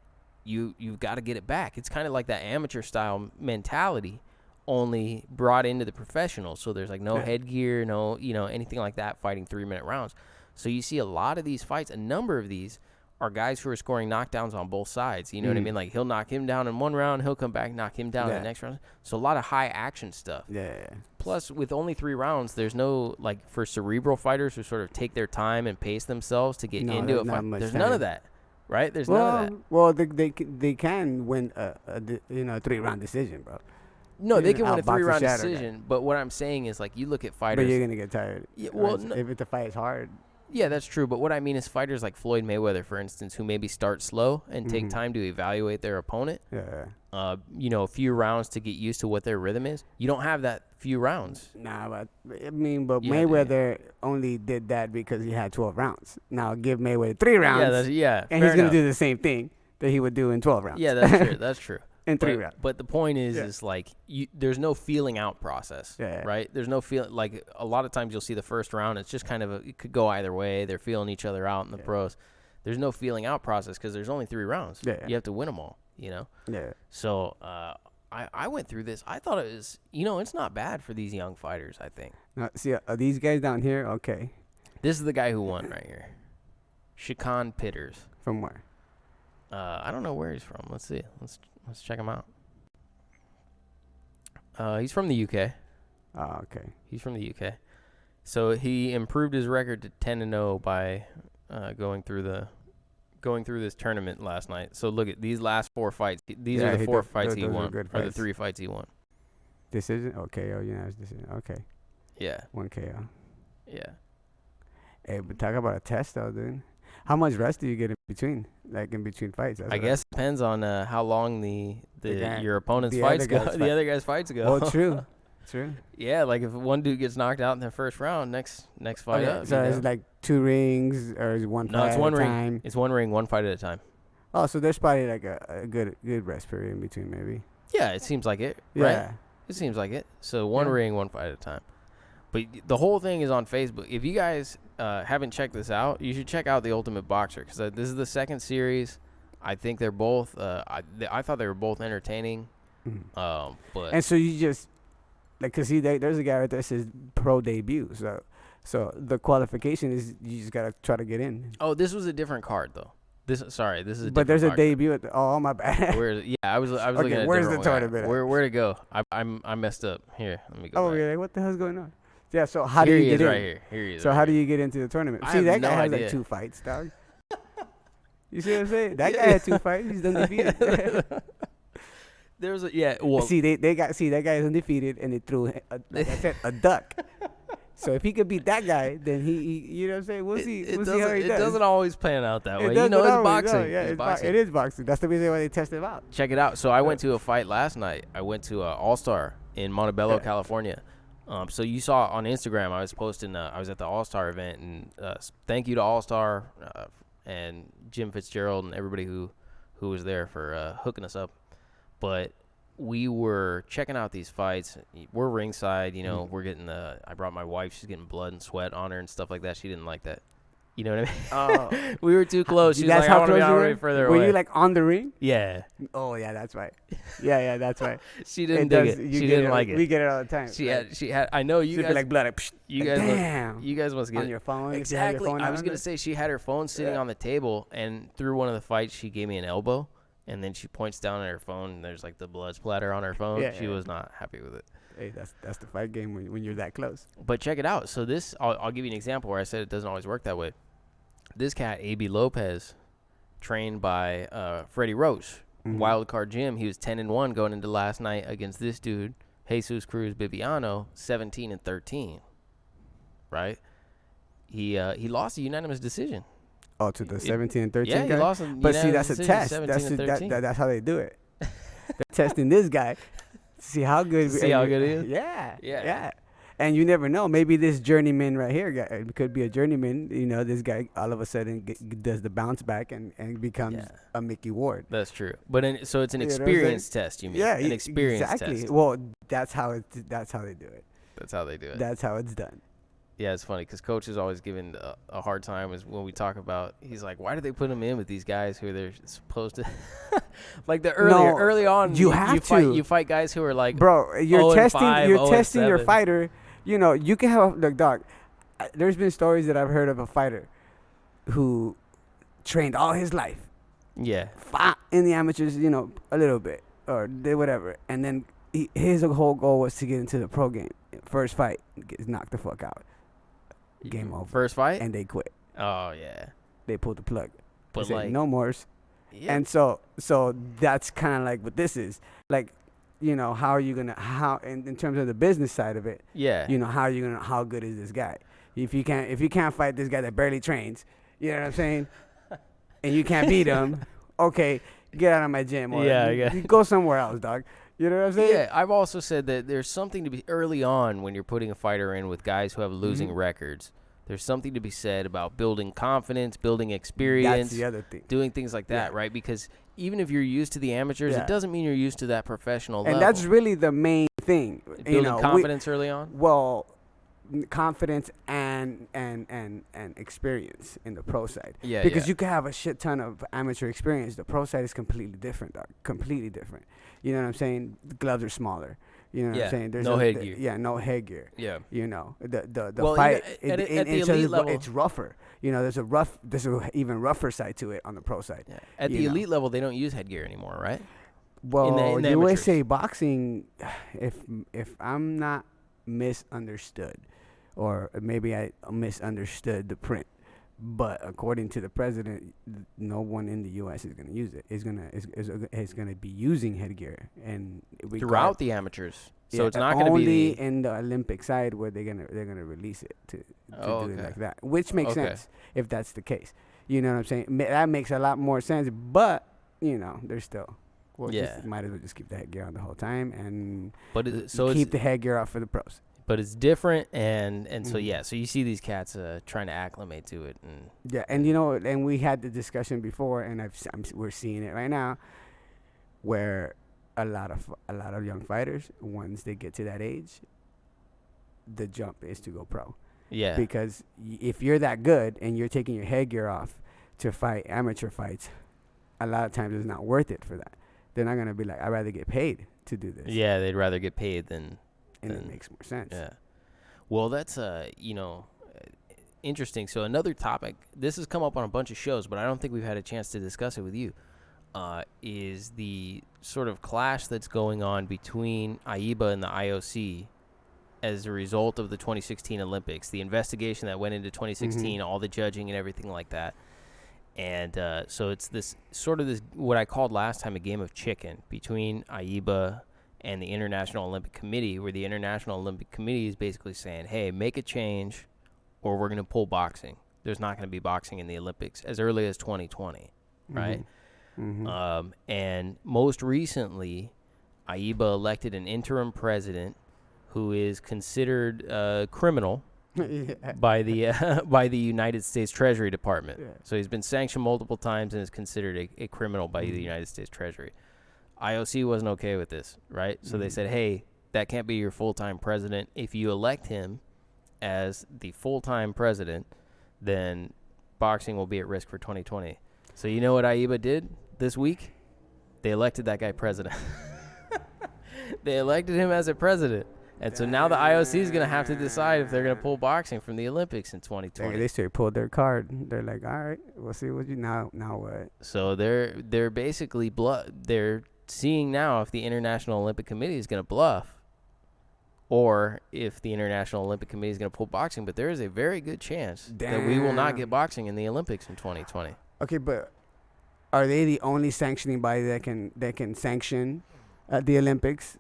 you've got to get it back. It's kind of like that amateur style mentality, only brought into the professional. So there's like no headgear, no anything like that. Fighting 3-minute rounds. So you see a lot of these fights. A number of these are guys who are scoring knockdowns on both sides. You know what I mean? Like he'll knock him down in one round, he'll come back, knock him down in the next round. So a lot of high action stuff. Yeah. Plus, with only 3 rounds, there's no, like, for cerebral fighters who sort of take their time and pace themselves to get into a fight. There's none of that, right? There's none of that. Well, they can win a 3-round decision, bro. No, they can win a 3-round decision. But what I'm saying is, like, you look at fighters. But you're going to get tired. Yeah, well, if the fight is hard. Yeah, that's true. But what I mean is fighters like Floyd Mayweather, for instance, who maybe start slow and take time to evaluate their opponent. Yeah. A few rounds to get used to what their rhythm is. You don't have that few rounds. Nah, but Mayweather only did that because he had 12 rounds. Now give Mayweather 3 rounds. And he's going to do the same thing that he would do in 12 rounds. Yeah, that's true. That's true. In 3 rounds. But the point is like there's no feeling out process, right? There's no feel like a lot of times you'll see the first round. It's just kind of it could go either way. They're feeling each other out in the pros. There's no feeling out process because there's only 3 rounds. Yeah. You have to win them all, Yeah. So I went through this. I thought it was, it's not bad for these young fighters, I think. Now, see, these guys down here, okay. This is the guy who won right here. Shakan Pitters. From where? I don't know where he's from. Let's see. Let's check him out. He's from the UK. Oh, okay. He's from the UK. So he improved his record to 10-0 by going through this tournament last night. So look at these last 4 fights. These are the 4 fights he won, or the 3 fights he won. Decision? Okay. Oh, yeah, decision. Okay. Yeah. 1 KO. Yeah. Hey, but talk about a test, though, dude. How much rest do you get in between? Like in between fights? I guess it depends on how long your opponent's fights go. The other guy's fights go. Oh, true. True. Yeah, like if one dude gets knocked out in the first round, next fight up. So it's like 2 rings or is one fight at a time? It's 1 ring, 1 fight at a time. Oh, so there's probably like a good rest period in between, maybe. Yeah, it seems like it, right? Yeah. It seems like it. So one Yeah. ring, one fight at a time. But the whole thing is on Facebook. If you guys haven't checked this out, you should check out The Ultimate Boxer because this is the second series. I think they're both. I thought they were both entertaining. But And so you just like, cause see, there's a guy right there that says pro debut. So the qualification is you just gotta try to get in. oh, this was a different card though. This is a But there's a different debut. Oh my bad. Where I was Okay, looking at a where's the different one. tournament at? Where to go? I messed up. Here, let me go. Oh, back. you're like, what the hell's going on? Yeah. So how do Here you he get is in? right here. Here he is. So right how do here. you get into the tournament? I See, have that guy no has idea. like 2 fights, dog. You see what I'm saying? That guy had 2 fights. He's undefeated. There's a well. See, that guy is undefeated, and they threw, like I said, a duck. So if he could beat that guy, then he you know what I'm saying? We'll see. We'll see how he It does. doesn't always pan out that way. It You know, doesn't it's always, boxing. no, yeah, It's it boxing. is boxing. That's the reason why they test him out. Check it out. So I went to a fight last night. I went to All Star in Montebello, Yeah. California. So you saw on Instagram, I was posting. I was at the All Star event, and thank you to All Star and Jim Fitzgerald and everybody who was there for hooking us up. But we were checking out these fights. We're ringside, you know. We're getting I brought my wife. She's getting blood and sweat on her and stuff like that. She didn't like that. You know what I mean? We were too close. She was That's like, how I want to be close you already were? further Were away. you like on the ring? Yeah. Oh yeah, that's right. Yeah, that's right. She didn't dig it. You She get didn't like it. We get it all the time. She like, had. I know you she'd guys. be like blood. Like, psh, you like, guys. damn. You guys must get on it. your phone. Exactly. I was on gonna it. say she had her phone sitting on the table, and through one of the fights, she gave me an elbow, and then she points down at her phone, and there's like the blood splatter on her phone. Yeah, She yeah. was not happy with it. Hey, that's the fight game when you're that close. But check it out. So this, I'll give you an example where I said it doesn't always work that way. This cat, A.B. Lopez, trained by Freddie Roach, Wild Card Gym. He was 10-1 going into last night against this dude, Jesus Cruz Bibiano, 17-13. Right? He lost a unanimous decision. Oh, to the 17 and 13 Yeah, guy? he lost a But see, unanimous that's a decision, test. 17-13. That's how they do it. They're testing this guy. See how good. See how good he is? Yeah. And you never know. Maybe this journeyman right here could be a journeyman. You know, this guy all of a sudden does the bounce back and becomes a Mickey Ward. That's true. But so it's an You know what I'm experience test, you mean? Yeah, an experience exactly. test. Well, that's how they do it. That's how they do it. That's how it's done. Yeah, it's funny because Coach is always giving a hard time is when we talk about. He's like, why do they put him in with these guys who they're supposed to, like early on. You have to. You fight guys who are like, Bro, you're 0-5, testing your 0-7. fighter. You know, you can have look, dog. There's been stories that I've heard of a fighter who trained all his life, yeah, fought in the amateurs, you know, a little bit or did whatever, and then his whole goal was to get into the pro game. First fight, gets knocked the fuck out. Game over. First fight, And they quit. oh yeah, They pulled the plug. but They said, like no mores. yeah, And so that's kind of like what this is. Like, you know, how are you gonna in terms of the business side of it? yeah, You know, how good is this guy? If you can't fight this guy that barely trains, you know what I'm saying? And you can't beat him, okay, get out of my gym or you go somewhere else, dog. You know what I'm saying? Yeah, I've also said that there's something to be early on when you're putting a fighter in with guys who have losing records. There's something to be said about building confidence, building experience. That's the other thing. Doing things like that, right? Because even if you're used to the amateurs, it doesn't mean you're used to that professional level. And that's really the main thing. Building confidence early on? Well, confidence and experience in the pro side. Yeah, because you can have a shit ton of amateur experience. The pro side is completely different, dog. Completely different. You know what I'm saying? The gloves are smaller. You know what I'm saying? There's no headgear. Yeah, no headgear. Yeah. You know, the Well, fight even at the elite level, it's rougher. You know, there's a even rougher side to it on the pro side. Yeah. At the elite level, they don't use headgear anymore, right? Well, in the USA boxing, if I'm not misunderstood, or maybe I misunderstood the print, but according to the president, no one in the U.S. is going to use it. Is going to be using headgear and throughout the amateurs. So it's not going to be only in the Olympic side where they're gonna release it to do it like that, which makes sense if that's the case. You know what I'm saying? That makes a lot more sense. But you know, there's still. Well, might as well just keep the headgear on the whole time and keep the headgear off for the pros. But it's different, and so you see these cats trying to acclimate to it, and you know, and we had the discussion before, and we're seeing it right now, where a lot of young fighters, once they get to that age, the jump is to go pro. Yeah. Because if you're that good and you're taking your headgear off to fight amateur fights, a lot of times it's not worth it for that. They're not gonna be like, I'd rather get paid to do this. Yeah, they'd rather get paid than. And it makes more sense. Yeah. Well, that's interesting. So another topic. This has come up on a bunch of shows, but I don't think we've had a chance to discuss it with you. Is the sort of clash that's going on between AIBA and the IOC as a result of the 2016 Olympics, the investigation that went into 2016, all the judging and everything like that. And so it's this what I called last time a game of chicken between AIBA and the International Olympic Committee, where the International Olympic Committee is basically saying, hey, make a change or we're going to pull boxing. There's not going to be boxing in the Olympics as early as 2020, right? And most recently, AIBA elected an interim president who is considered criminal by the United States Treasury Department. Yeah. So he's been sanctioned multiple times and is considered a criminal by the United States Treasury. IOC wasn't okay with this, right? So they said, hey, that can't be your full-time president. If you elect him as the full-time president, then boxing will be at risk for 2020. So you know what AIBA did this week? They elected that guy president. They elected him as a president. And so now the IOC is going to have to decide if they're going to pull boxing from the Olympics in 2020. They straight pulled their card. They're like, all right, we'll see what you now what. So they're basically they're seeing now if the International Olympic Committee is going to bluff or if the International Olympic Committee is going to pull boxing. But there is a very good chance that we will not get boxing in the Olympics in 2020. Okay, but are they the only sanctioning body that can sanction the Olympics?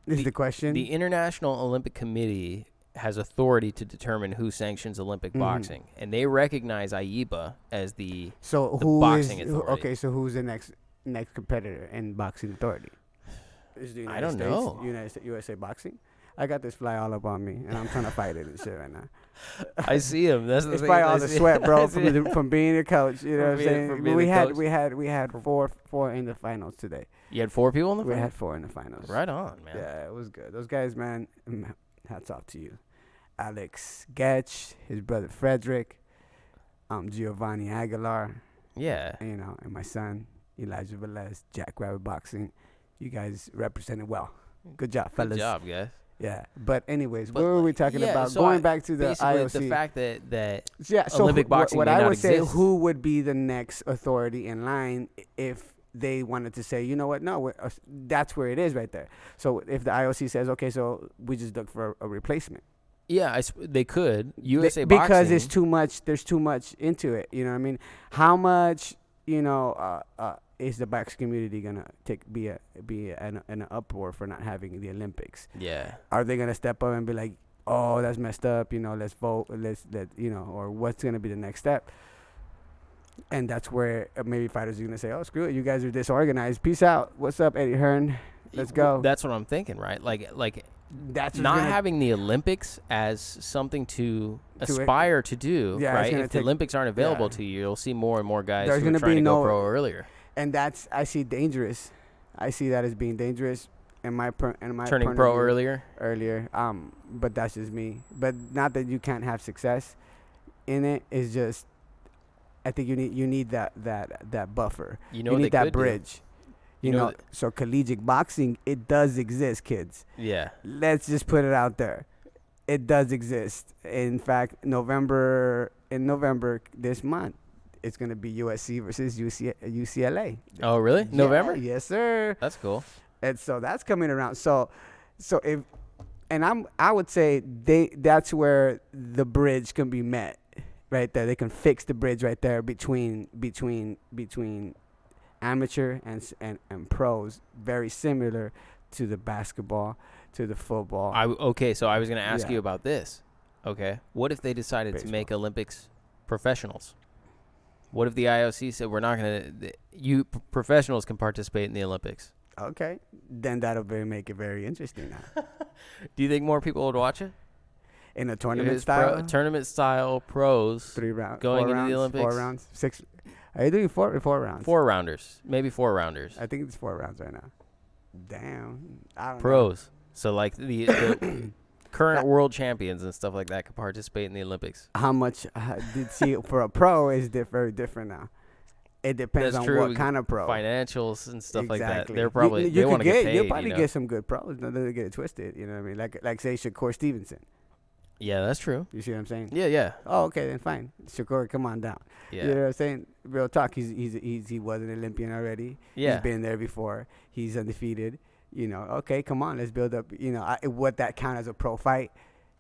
Is the question. The International Olympic Committee has authority to determine who sanctions Olympic boxing, and they recognize AIBA as the boxing authority. Okay, so who's the next competitor in boxing authority? Is the United I don't States, know. USA Boxing? I got this fly all up on me, and I'm trying to fight it and shit right now. I see him. That's the it's thing. probably all the sweat, bro, from being a coach. You know what I'm saying? We had four in the finals today. You had 4 people in the finals? We had 4 in the finals. Right on, man. Yeah, it was good. Those guys, man, hats off to you. Alex Getch, his brother Frederick, Giovanni Aguilar. Yeah. And my son, Elijah Velez, Jackrabbit Boxing. You guys represented well. Good job, fellas. Good job, guys. Yeah, but anyways, what were we talking about? So going back to the IOC. The fact that so Olympic boxing what may I not would say, exist. who would be the next authority in line if they wanted to say, you know what, no, that's where it is right there. So if the IOC says, okay, so we just look for a replacement. Yeah, they could. USA Boxing. Because Boxing. it's too much. There's too much into it. You know what I mean? How much, is the boxing community gonna be an uproar for not having the Olympics? Yeah. Are they gonna step up and be like, oh, that's messed up? Let's vote. Or what's gonna be the next step? And that's where maybe fighters are gonna say, oh, screw it, you guys are disorganized. Peace out. What's up, Eddie Hearn? Let's go. That's what I'm thinking, right? Like that's not having the Olympics as something to aspire to do, right? If the Olympics aren't available to you, you'll see more and more guys who are trying to go pro earlier. And I see dangerous. I see that as being dangerous in my turning pro earlier. But that's just me. But not that you can't have success in it. It's just I think you need that buffer. You need that bridge. So collegiate boxing, it does exist, kids. Yeah. Let's just put it out there. It does exist. In fact, November this month, it's going to be USC versus UCLA. Oh, really? Yeah, November? Yes, sir. That's cool. And so that's coming around. So I would say that's where the bridge can be met right there. They can fix the bridge right there between amateur and pros, very similar to the basketball, to the football. So I was going to ask you about this. Okay. What if they decided to make Olympics professionals? What if the IOC said we're not going to – you professionals can participate in the Olympics? Okay. Then that'll make it very interesting now. Do you think more people would watch it? In a tournament style? Tournament style pros. 3 rounds. Going into rounds, the Olympics. 4 rounds. 6. Are you doing 4 rounds? 4 rounders. Maybe 4 rounders. I think it's 4 rounds right now. Damn. I don't know. Pros. So like the current world champions and stuff like that could participate in the Olympics. How much did see for a pro is very different now. It depends That's on true. what kind of pro. Financials and stuff like that. Exactly. They're probably you they want to get paid. You'll probably you know? get some good pros. No, they get it twisted. You know what I mean? Like say Shakur Stevenson. Yeah, that's true. You see what I'm saying? Yeah. Oh, okay, then fine. Shakur, come on down. Yeah. You know what I'm saying? Real talk. He was an Olympian already. Yeah. He's been there before. He's undefeated. You know, okay, come on, let's build up. You know, would that count as a pro fight?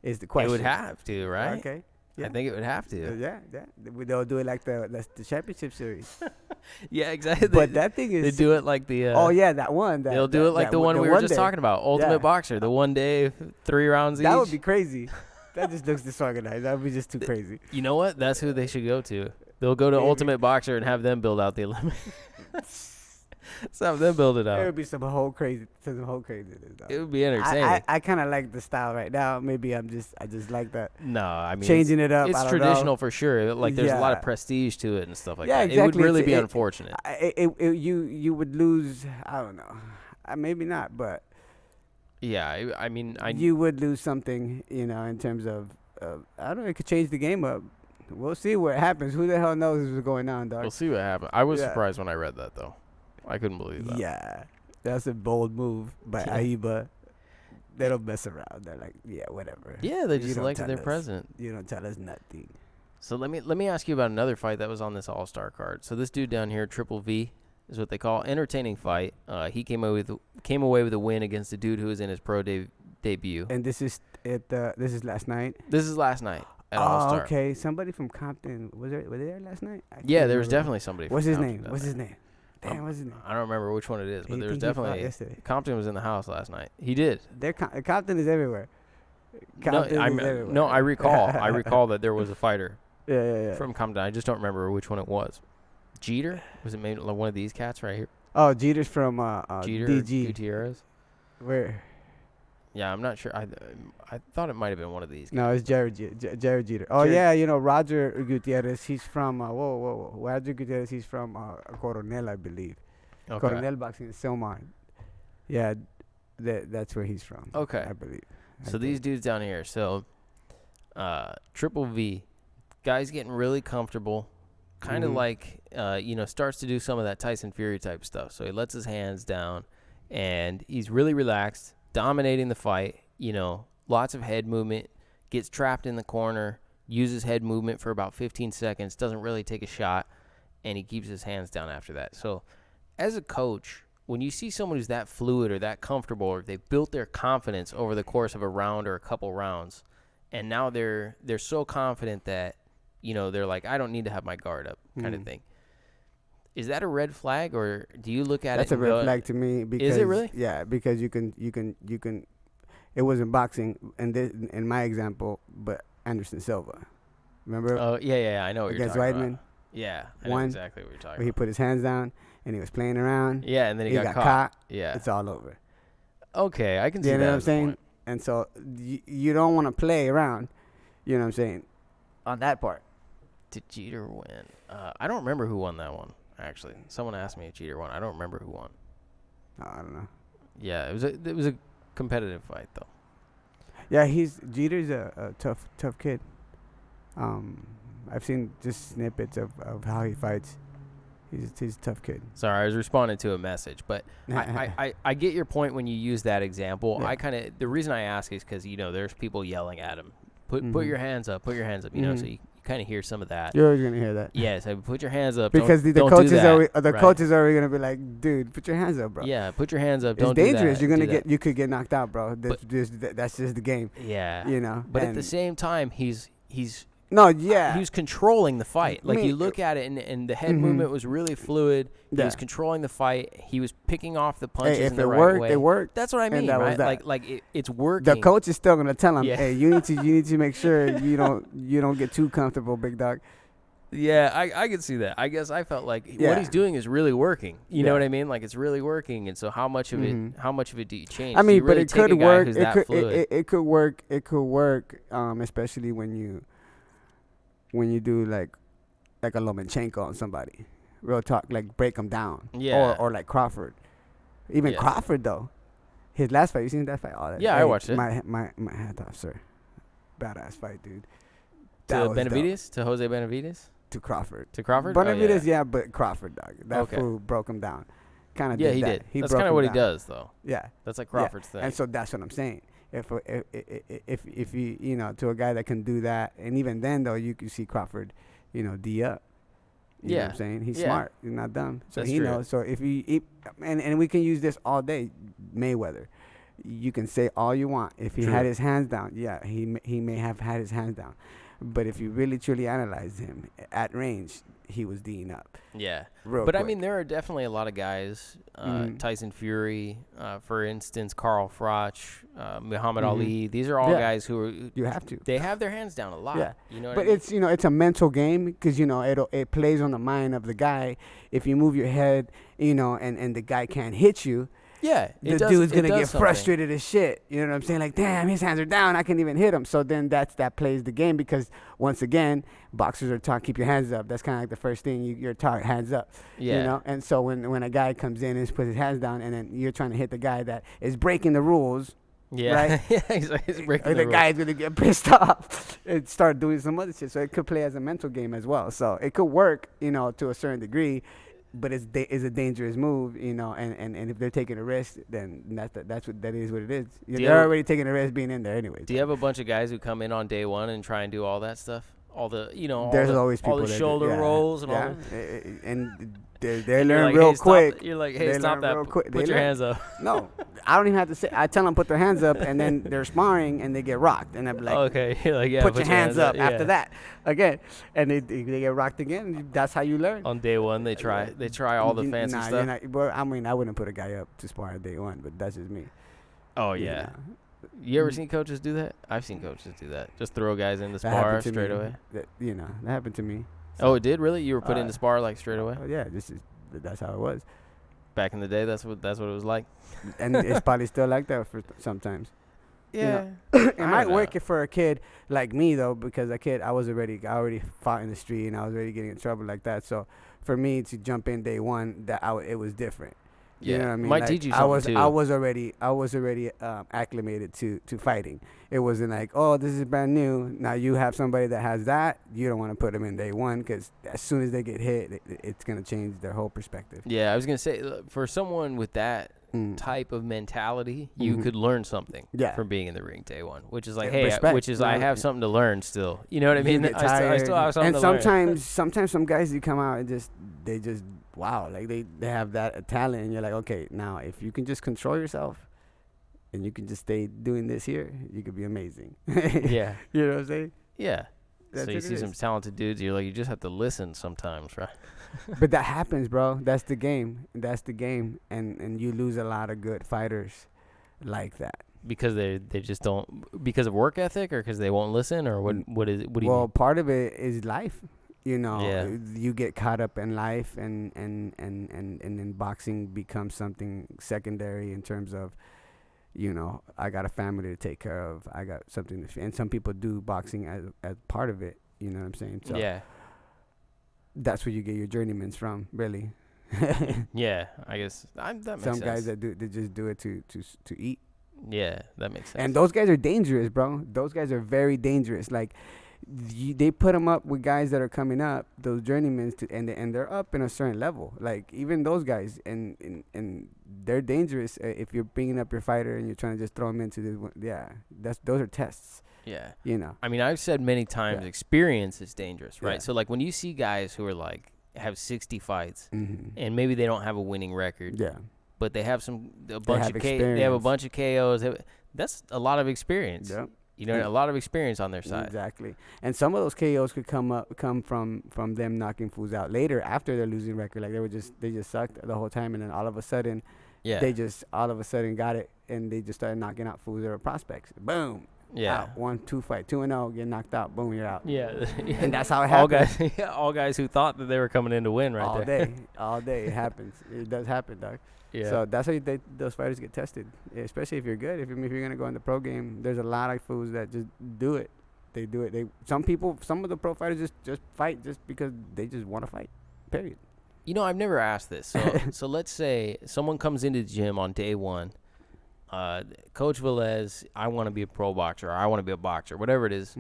Is the question. It would have to, right? Okay. Yeah. I think it would have to. Yeah. They'll do it like the championship series. Yeah, exactly. But that thing is. They do it like the. Oh yeah, that one. They'll do it like the one we were just talking about, Ultimate Boxer, the 1 day, 3 rounds each. That would be crazy. That just looks disorganized. That would be just too crazy. You know what? That's who they should go to. They'll go to Ultimate Boxer and have them build out the Olympics. Let's have them build it out. There would be some whole craziness. It would be entertaining. I kind of like the style right now. Maybe I just like that. No, I mean changing it up. It's traditional for sure. Like there's a lot of prestige to it and stuff like that. Exactly. It would really be unfortunate. You would lose. I don't know. Maybe not, but yeah. I mean, you would lose something. You know, in terms of I don't know. It could change the game up. We'll see what happens. Who the hell knows what's going on, dog? We'll see what happens. I was surprised when I read that though. I couldn't believe that. Yeah, that's a bold move by AIBA. They don't mess around. They're like, yeah, whatever. Yeah, they just elected their president. You don't tell us nothing. So let me ask you about another fight that was on this All-Star card. So this dude down here, Triple V, is what they call entertaining fight. He came away with a win against a dude who was in his pro debut. And this is this is last night. This is last night at All-Star. Okay. Somebody from Compton were they there last night? Yeah, there was definitely somebody. What's his name? What's his name? Damn, what's his name? I don't remember which one it is, but there was definitely Compton was in the house last night. He did. Compton is everywhere. No, I recall that there was a fighter. Yeah. From Compton. I just don't remember which one it was. Jeter? Was it maybe one of these cats right here? Oh, Jeter's from Jeter DG. Gutierrez. Where? Yeah, I'm not sure. I thought it might have been one of these guys. No, it's Jared Jeter. Oh, yeah, you know, Roger Gutierrez, he's from, Roger Gutierrez, he's from Coronel, I believe. Okay. Coronel Boxing in Silmar. Yeah, that's where he's from. Okay. I believe. So these dudes down here. So, Triple V, guy's getting really comfortable. Kind of like, starts to do some of that Tyson Fury type stuff. So he lets his hands down, and he's really relaxed. Dominating the fight, lots of head movement, gets trapped in the corner, uses head movement for about 15 seconds, doesn't really take a shot, and he keeps his hands down after that. So as a coach, when you see someone who's that fluid or that comfortable, or they've built their confidence over the course of a round or a couple rounds, and now they're so confident that, they're like, I don't need to have my guard up kind of thing. Is that a red flag, or do you look at That's it? That's a red flag to me. Because, is it really? Yeah, because you can. It wasn't boxing, in my example, but Anderson Silva. Remember? Oh yeah, I know what you're talking Weidman? about. Yeah, I know exactly what you're talking where he put his hands down and he was playing around. Yeah, and then he got caught. Yeah, it's all over. Okay, I can see that. You know what I'm saying? Point. And so you don't want to play around. You know what I'm saying? On that part. Did Jeter win? I don't remember who won that one. Actually, someone asked me if Jeter won. I don't remember who won. I don't know. Yeah, it was a competitive fight though. Yeah, Jeter's a tough kid. I've seen just snippets of how he fights. He's a tough kid. Sorry, I was responding to a message, but I get your point when you use that example. Yeah. The reason I ask is because there's people yelling at him. Put your hands up. Put your hands up. So you kind of hear some of that. You're always gonna hear that. Yes, put your hands up. Because the coach is already gonna be like, dude, put your hands up, bro. Yeah, put your hands up. It's dangerous. You could get knocked out, bro. That's just the game. Yeah. But at the same time, he's No, yeah. He was controlling the fight. Like, you look at it, and the head movement was really fluid. He was controlling the fight. He was picking off the punches in the right way. It worked. That's what I mean, right? It's working. The coach is still gonna tell him, "Hey, you need to make sure you don't get too comfortable, big dog." Yeah, I can see that. I guess I felt like what he's doing is really working. You know what I mean? Like, it's really working. And so how much of it do you change? I mean, but it could work. It could work. It could work. Especially when you do like a Lomachenko on somebody, real talk, like break them down. Yeah. Or like Crawford. Even Yeah. Crawford though, his last fight. You seen that fight? Oh, Yeah, I watched it. My hat off, sir. Badass fight, dude. To That was dope. Benavidez? To Jose Benavidez? To Crawford. To Crawford? Benavidez, yeah, but Crawford, dog. That Okay. fool broke him down. Kind of Yeah, did he that. did. That's broke kind of him what he down. does, though. Yeah. That's like Crawford's thing. And so that's what I'm saying. If you, you know, to a guy that can do that, and even then, though, you can see Crawford, you know, D up. You know what I'm saying? He's smart. He's not dumb. So That's he true. knows. So if and we can use this all day, Mayweather. You can say all you want. If he had his hands down, yeah, he may have had his hands down. But if you really truly analyze him at range, he was D'ing up. Yeah. Real But, quick. I mean, there are definitely a lot of guys, Tyson Fury, for instance, Carl Froch, Muhammad Ali. These are all guys who are you have to. They have their hands down a lot. Yeah. You know what But I mean? it's, you know, it's a mental game because, you know, it plays on the mind of the guy. If you move your head, you know, and the guy can't hit you, Yeah. the dude's going to get frustrated as shit. You know what I'm saying? Like, damn, his hands are down. I can't even hit him. So then that plays the game because, once again, boxers are taught, keep your hands up. That's kind of like the first thing you're taught, hands up. Yeah. You know? And so when a guy comes in and puts his hands down and then you're trying to hit the guy that is breaking the rules, Yeah. right? Yeah, he's breaking the the guy's going to get pissed off and start doing some other shit. So it could play as a mental game as well. So it could work, you know, to a certain degree. But it's a dangerous move, you know, and if they're taking a risk, then that's what it is. They're already taking a risk being in there anyway. Do you have a bunch of guys who come in on day one and try and do all that stuff? All the, you know, There's always people all the that shoulder rolls and all. And they And learn like, real hey, quick. You're like, hey, They stop learn that. real quick. Put They your learn. hands up. No, I don't even have to say. I tell them put their hands up, and then they're sparring and they get rocked, and I'm like, Okay. You're like, yeah, put your hands up yeah. after that again, and they get rocked again. That's how you learn. On day one, they try all the fancy Nah, stuff. well, I mean, I wouldn't put a guy up to spar on day one, but that's just me. Oh, You yeah. know. You ever seen coaches do that? I've seen coaches do that. Just throw guys in the That spar happened to straight me. away. That happened to me. Oh, it did really? You were put in the spar like straight away? Yeah, that's how it was, Back in the day, that's what it was like. and it's probably still like that for sometimes. Yeah. It I might don't know. work for a kid like me though, because I already fought in the street and I was already getting in trouble like that. So for me to jump in day one, it was different. You know what I mean? Might teach you something too. I was already acclimated to fighting. It wasn't like, oh, this is brand new. Now you have somebody that has that. You don't want to put them in day one because as soon as they get hit, it's gonna change their whole perspective. Yeah, I was gonna say for someone with that type of mentality, you could learn something from being in the ring day one, which is like, hey, respect. I have something to learn still. You know what I mean? You get I still have something and to learn. sometimes some guys you come out and they just wow, like they have that talent, and you're like, okay, now if you can just control yourself and you can just stay doing this here, you could be amazing. Yeah. You know what I'm saying? Yeah. That's So you what see it some is. talented dudes, you're like, you just have to listen sometimes, right? But that happens, bro. That's the game. And you lose a lot of good fighters like that. Because they just don't, because of work ethic, or because they won't listen, or what do you Well, mean? part of it is life. You know, Yeah. you get caught up in life, and then boxing becomes something secondary in terms of, you know, I got a family to take care of. I got something to, and some people do boxing as part of it. You know what I'm saying? So Yeah. that's where you get your journeymans from, really. Yeah, I guess that makes sense. Some guys that just do it to eat. Yeah, that makes sense. And those guys are dangerous, bro. Those guys are very dangerous. Like, they put them up with guys that are coming up, those journeymen, and they're up in a certain level. Like, even those guys, and they're dangerous if you're bringing up your fighter and you're trying to just throw them into this one. Yeah, those are tests. Yeah. You know. I mean, I've said many times, experience is dangerous, right? Yeah. So, like, when you see guys who are, like, have 60 fights, Mm-hmm. and maybe they don't have a winning record, Yeah. but they have a bunch of experience. KOs. That's a lot of experience. Yep. You know, a lot of experience on their side. Exactly. And some of those KOs could come from them knocking fools out later after their losing record. Like, they just sucked the whole time, and then all of a sudden, Yeah. they just all of a sudden got it, and they just started knocking out fools that were prospects. Boom. Yeah. Out. 1-2 fight, 2-0, get knocked out. Boom, you're out. Yeah. And that's how it all happens. guys, all guys who thought that they were coming in to win right all there. day, all day. It happens. It does happen, dog. Yeah. So that's how those fighters get tested, especially if you're good. If you're gonna go in the pro game, there's a lot of fools that just do it. They do it. Some of the pro fighters just fight just because they just want to fight. Period. I've never asked this. So let's say someone comes into the gym on day one. Coach Velez, I want to be a pro boxer, or I want to be a boxer, whatever it is.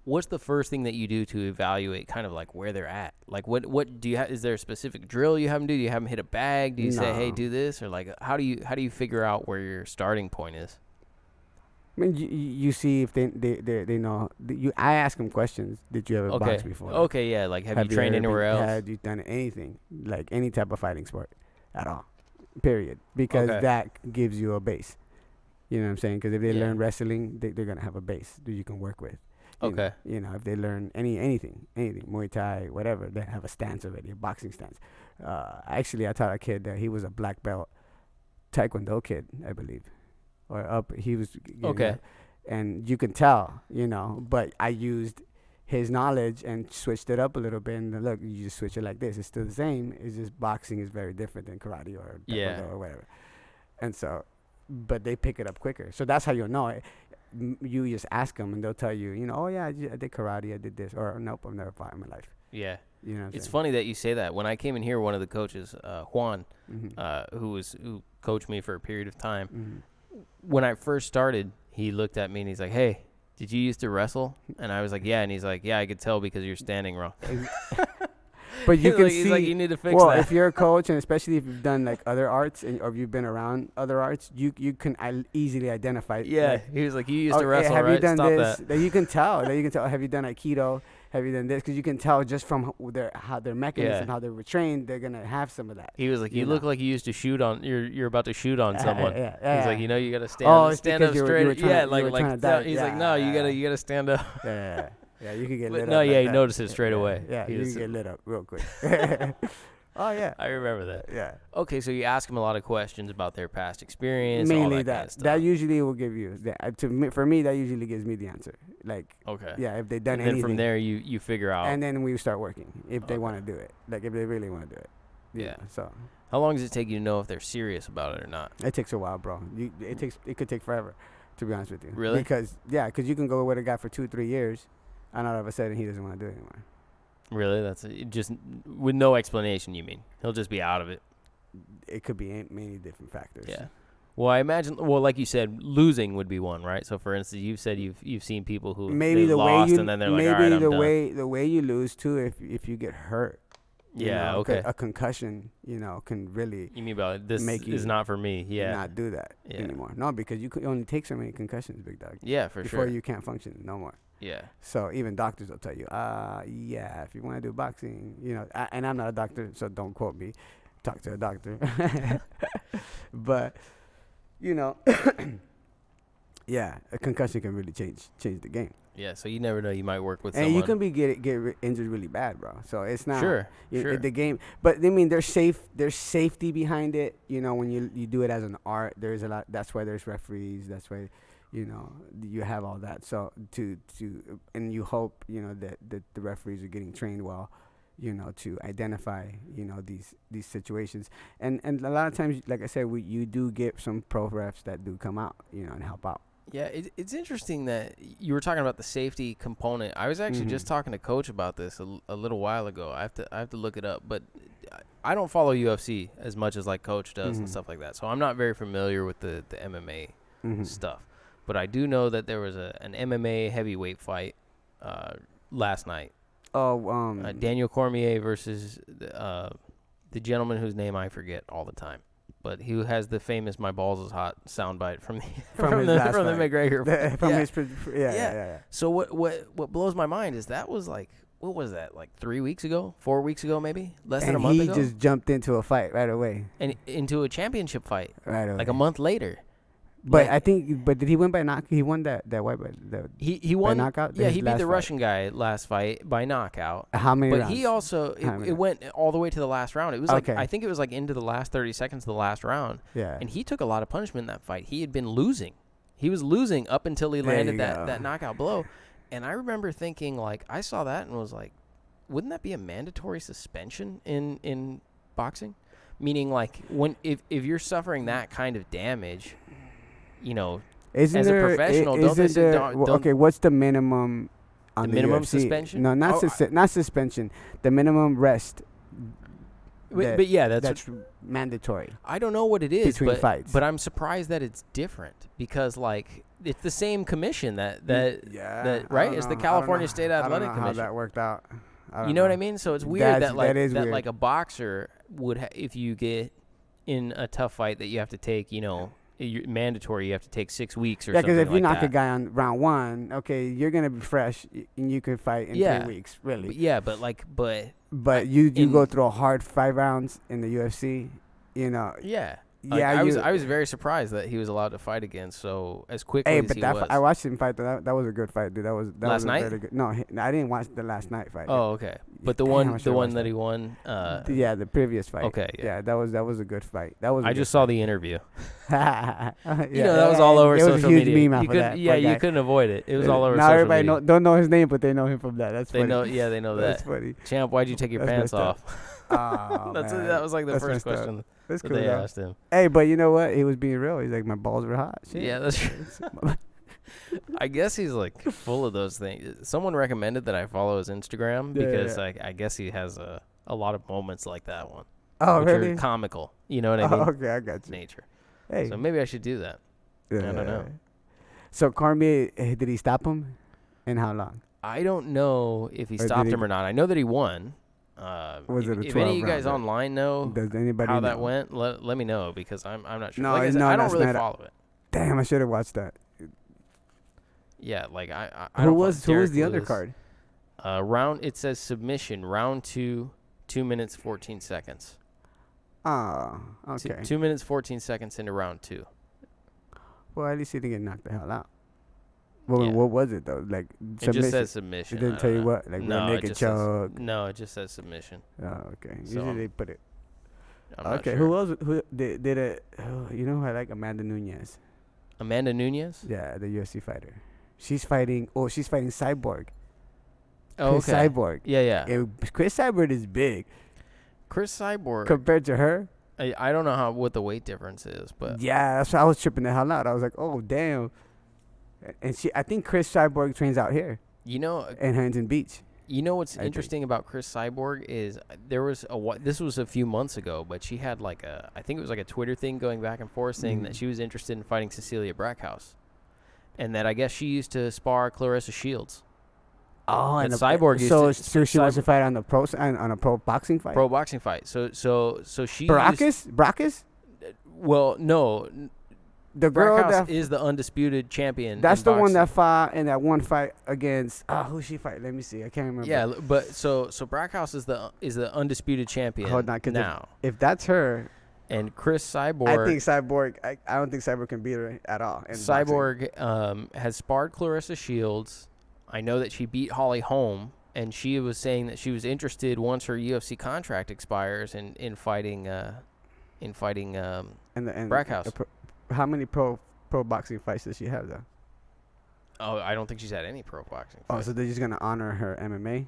What's the first thing that you do to evaluate kind of like where they're at? Like what do you have? Is there a specific drill you have them do? Do you have them hit a bag? Do you say, hey, do this? Or like how do you figure out where your starting point is? I mean, you see if they know. I ask them questions. Did you ever box before? Okay, yeah. Like, have you trained anywhere else? Have you done anything, like any type of fighting sport at all? Period. Because that gives you a base. You know what I'm saying? Because if they learn wrestling, they're going to have a base that you can work with. You know, if they learn anything, Muay Thai, whatever, they have a stance already, a boxing stance. Actually, I taught a kid that he was a black belt Taekwondo kid, I believe. He was and you can tell, but I used his knowledge and switched it up a little bit. And look, you just switch it like this. It's still the same. It's just boxing is very different than karate or taekwondo or whatever. And so, but they pick it up quicker. So that's how you'll know it. You just ask them and they'll tell you, oh yeah, I did karate, I did this, or nope, I've never fought in my life. Yeah. You know what I'm it's saying? funny that you say that. When I came in here, one of the coaches, Juan, who coached me for a period of time, when I first started, he looked at me and he's like, hey, did you used to wrestle? And I was like, yeah. And he's like, yeah, I could tell because you're standing wrong. But you can see. He's like, you need to fix well, that. if you're a coach, and especially if you've done like other arts or if you've been around other arts, you can easily identify. Yeah, he was like, you used to wrestle, have right? You done Stop this? that. You can tell. Have you done Aikido? Have you done this? Because you can tell just from how their mechanism, how they were trained, they're gonna have some of that. He was like, you look like you used to shoot on. You're about to shoot on someone. He's like, you got to stand up straight. He's like, no, you gotta stand up. Yeah, you can get lit up. No, like he that. noticed it straight away. Yeah, you can get lit up real quick. Oh yeah, I remember that. Yeah. Okay, so you ask them a lot of questions about their past experience. Mainly all that. Kind of stuff. That usually will give you for me that usually gives me the answer. Like if they've done anything. And then from there you figure out. And then we start working if they want to do it. Like if they really want to do it. Yeah. So. How long does it take you to know if they're serious about it or not? It takes a while, bro. It could take forever, to be honest with you. Really? Because you can go with a guy for 2-3 years, and all of a sudden he doesn't want to do it anymore. Really? That's just with no explanation, you mean? He'll just be out of it. It could be many different factors. Yeah. Well, I imagine. Well, like you said, losing would be one, right? So, for instance, you've said you've seen people who maybe the lost way you and then they're like, all right, I'm done. the way you lose too, if you get hurt. Yeah. Okay. A concussion, can really. You mean about this is not for me? Yeah. Not do that anymore. No, because you could only take so many concussions, big dog. Yeah, for before sure. you can't function no more. Yeah. So even doctors will tell you, if you want to do boxing, and I'm not a doctor, so don't quote me. Talk to a doctor. But, yeah, a concussion can really change the game. Yeah, so you never know. You might work with someone. And you can get injured really bad, bro. So it's not sure. The game. But I mean, there's safety behind it. When you do it as an art, there's a lot. That's why there's referees. That's why, you have all that. So and you hope that the referees are getting trained well, to identify these situations. And a lot of times, like I said, you do get some pro refs that do come out, and help out. Yeah, it's interesting that you were talking about the safety component. I was actually just talking to Coach about this a little while ago. I have to look it up, but I don't follow UFC as much as like Coach does and stuff like that. So I'm not very familiar with the MMA stuff. But I do know that there was an MMA heavyweight fight last night. Oh, Daniel Cormier versus the gentleman whose name I forget all the time. But he has the famous "My balls is hot" soundbite from the McGregor fight. Yeah. So what blows my mind is that was like, what was that, like 3 weeks ago, 4 weeks ago, maybe less than a month ago. He just jumped into a fight right away. And into a championship fight right away, like a month later. But I think, did he win by knockout? He won that white belt. He won by knockout. Yeah, he beat the Russian guy last fight by knockout. How many rounds? But he also it went all the way to the last round. It was like I think it was like into the last 30 seconds of the last round. Yeah. And he took a lot of punishment in that fight. He had been losing. He was losing up until he landed that knockout blow. And I remember thinking, like, I saw that and was like, wouldn't that be a mandatory suspension in boxing? Meaning, like, if you're suffering that kind of damage, as a professional, okay, what's the minimum on the minimum UFC? suspension? No, not suspension. The minimum rest But yeah, that's mandatory. I don't know what it is between fights. but I'm surprised that it's different because like it's the same commission that right? It's the California State Athletic Commission. How that worked out. You know what I mean? So it's weird that weird. like a boxer would if you get in a tough fight that you have to take, mandatory, you have to take 6 weeks or something like that. Yeah, because if you knock a guy on round 1, okay, you're gonna be fresh and you can fight in 3 weeks, really. But you go through a hard 5 rounds in the UFC, Yeah. Yeah, I was very surprised that he was allowed to fight again so as quickly as he was. I watched him fight. That was a good fight, dude. That was last night. Very good. No, I didn't watch the last night fight. Oh, okay. But the one that he won. The previous fight. Okay. Yeah, that was a good fight. I just saw the interview. That was all over social media. It was a huge meme after that. Yeah, you couldn't avoid it. It was all over. Now social everybody media. don't know his name, but they know him from that. That's funny. They know that. That's funny. Champ, why'd you take your pants off? Oh, man. That was like the first question that they asked him. Hey, but you know what? He was being real. He's like, my balls were hot. Shit. Yeah, that's true. I guess he's like full of those things. Someone recommended that I follow his Instagram because I guess he has a lot of moments like that one. Oh, which really? Are comical. You know what I mean? Okay, I got you. Nature. Hey. So maybe I should do that. I don't know. So Cormier, did he stop him? And how long? I don't know if he stopped him or not. I know that he won. Was it a 12 if any of you guys round, online know how that went, let me know because I'm not sure. No, like I said, I don't really follow it. Damn, I should have watched that. Yeah, like I who was the undercard? It says submission round 2, 2 minutes 14 seconds. Oh, okay. 2 minutes 14 seconds into round 2. Well, at least he didn't get knocked the hell out. What was it though? Like it just says submission. It didn't tell you what, like naked choke. No, it just says submission. Oh, okay. Usually they put it. I'm okay. Not sure. Who else? Who did it? You know who I like? Amanda Nunes. Amanda Nunes? Yeah, the UFC fighter. She's fighting Cyborg. Oh, Chris okay. Cyborg. Yeah. Chris Cyborg is big. Chris Cyborg compared to her. I don't know what the weight difference is, but yeah, that's why I was tripping the hell out. I was like, oh damn. And I think Chris Cyborg trains out here. In Huntington Beach. You know what's interesting about Chris Cyborg is this was a few months ago, but she had I think it was like a Twitter thing going back and forth saying that she was interested in fighting Cecilia Brackhouse, and that I guess she used to spar Clarissa Shields. Oh, and Cyborg. So she wants to fight on a pro boxing fight. Pro boxing fight. So she. Brackus? Well, no. The girl that is the undisputed champion. That's the one that fought in that one fight against. Who she fight? Let me see. I can't remember. Yeah, but so Brackhouse is the undisputed champion. Hold on, now. If that's her, and Chris Cyborg. I think Cyborg. I don't think Cyborg can beat her at all. Cyborg has sparred Clarissa Shields. I know that she beat Holly Holm, and she was saying that she was interested once her UFC contract expires in fighting Brackhouse. How many pro boxing fights does she have though? Oh, I don't think she's had any pro boxing fights. Oh, so they're just gonna honor her MMA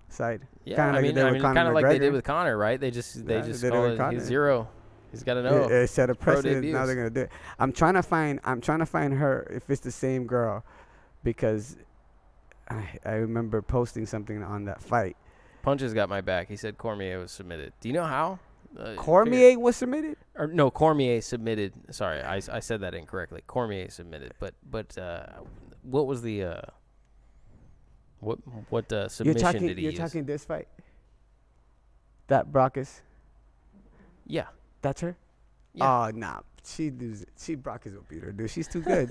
side? Yeah, kind of like they did with Conor, right? They just call it he's zero. He's got to know. It set a precedent. Now they're gonna do it. I'm trying to find her if it's the same girl, because I remember posting something on that fight. Punches got my back. He said Cormier was submitted. Do you know how? Cormier was submitted? Or no, Cormier submitted. Sorry, I said that incorrectly. Cormier submitted, but what was the what submission did he use? You're talking this fight? That Brackus? Yeah. That's her? Yeah. Oh, nah. Brackus will beat her, dude. She's too good.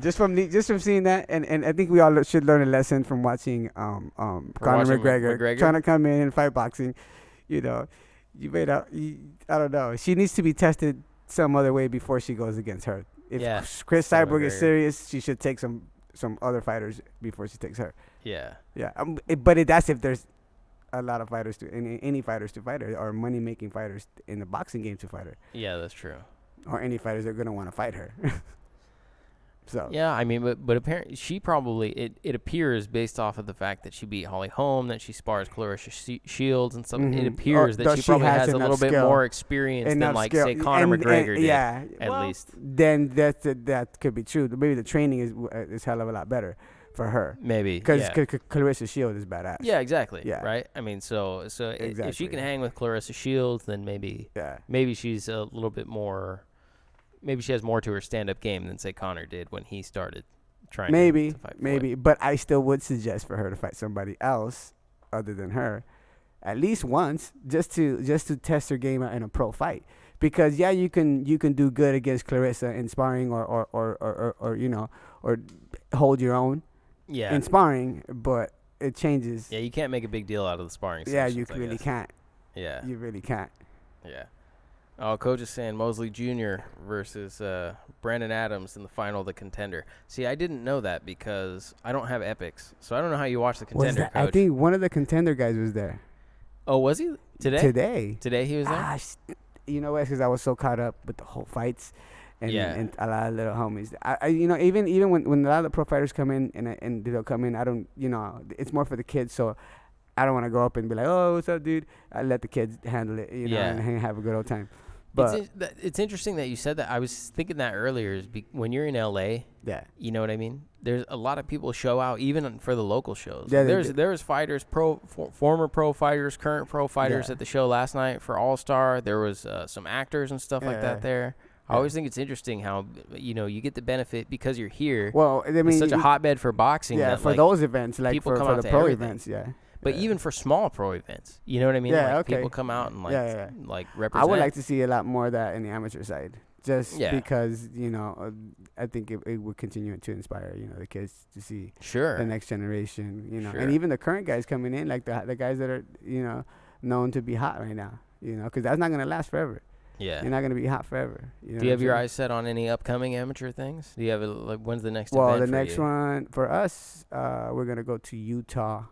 Just from seeing that, and I think we all should learn a lesson from watching Conor McGregor trying to come in and fight boxing. You know, I don't know. She needs to be tested some other way before she goes against her. If Chris Cyborg is serious, she should take some other fighters before she takes her. Yeah. Yeah. But that's if there's a lot of fighters any fighters to fight her, or money making fighters in the boxing game to fight her. Yeah, that's true. Or any fighters that are gonna want to fight her. So yeah, I mean, but apparently she probably it appears based off of the fact that she beat Holly Holm, that she spars Clarissa Shields and stuff. Mm-hmm. It appears that she probably has a little bit more experience than say Conor McGregor did. Yeah, at least. Then that could be true. Maybe the training is hell of a lot better for her. Maybe. Because Yeah. Clarissa Shields is badass. Yeah, exactly. Yeah. Right? I mean, so if she Exactly. can hang with Clarissa Shields, then maybe she's a little bit more, maybe she has more to her stand-up game than, say, Connor did when he started trying to fight Maybe. But I still would suggest for her to fight somebody else other than her at least once, just to test her game out in a pro fight. Because you can do good against Clarissa in sparring or you know, or hold your own in sparring, but it changes. Yeah, you can't make a big deal out of the sparring sessions. Yeah, you really can't. Yeah. You really can't. Yeah. Oh, Coach is saying Mosley Jr. versus Brandon Adams in the final of the Contender. See, I didn't know that because I don't have Epics, so I don't know how you watch the Contender, Coach. I think one of the Contender guys was there. Oh, was he? Today? Today he was there? You know what? Because I was so caught up with the whole fights and a lot of little homies. I you know, even when a lot of the pro fighters come in and they'll come in, I don't, you know, it's more for the kids, so I don't want to go up and be like, oh, what's up, dude? I let the kids handle it, you know, and have a good old time. But it's interesting that you said that. I was thinking that earlier. When you're in LA, you know what I mean? There's a lot of people show out, even for the local shows. Yeah, there's fighters, former pro fighters, current pro fighters at the show last night for All Star. There was some actors and stuff like that there. I always think it's interesting how, you know, you get the benefit because you're here. Well, I mean, it's such a hotbed for boxing. Yeah, that, for like, those events, like people for come out the to pro everything. events, But even for small pro events, you know what I mean? Yeah, like okay. People come out and like represent. I would like to see a lot more of that in the amateur side, just because, you know, I think it would continue to inspire, you know, the kids to see the next generation, you know, and even the current guys coming in, like the guys that are, you know, known to be hot right now, you know, because that's not gonna last forever. Yeah, you're not gonna be hot forever. You know. Do you have your eyes set on any upcoming amateur things? Do you have when's the next event? Well, the next one for us, we're gonna go to Utah,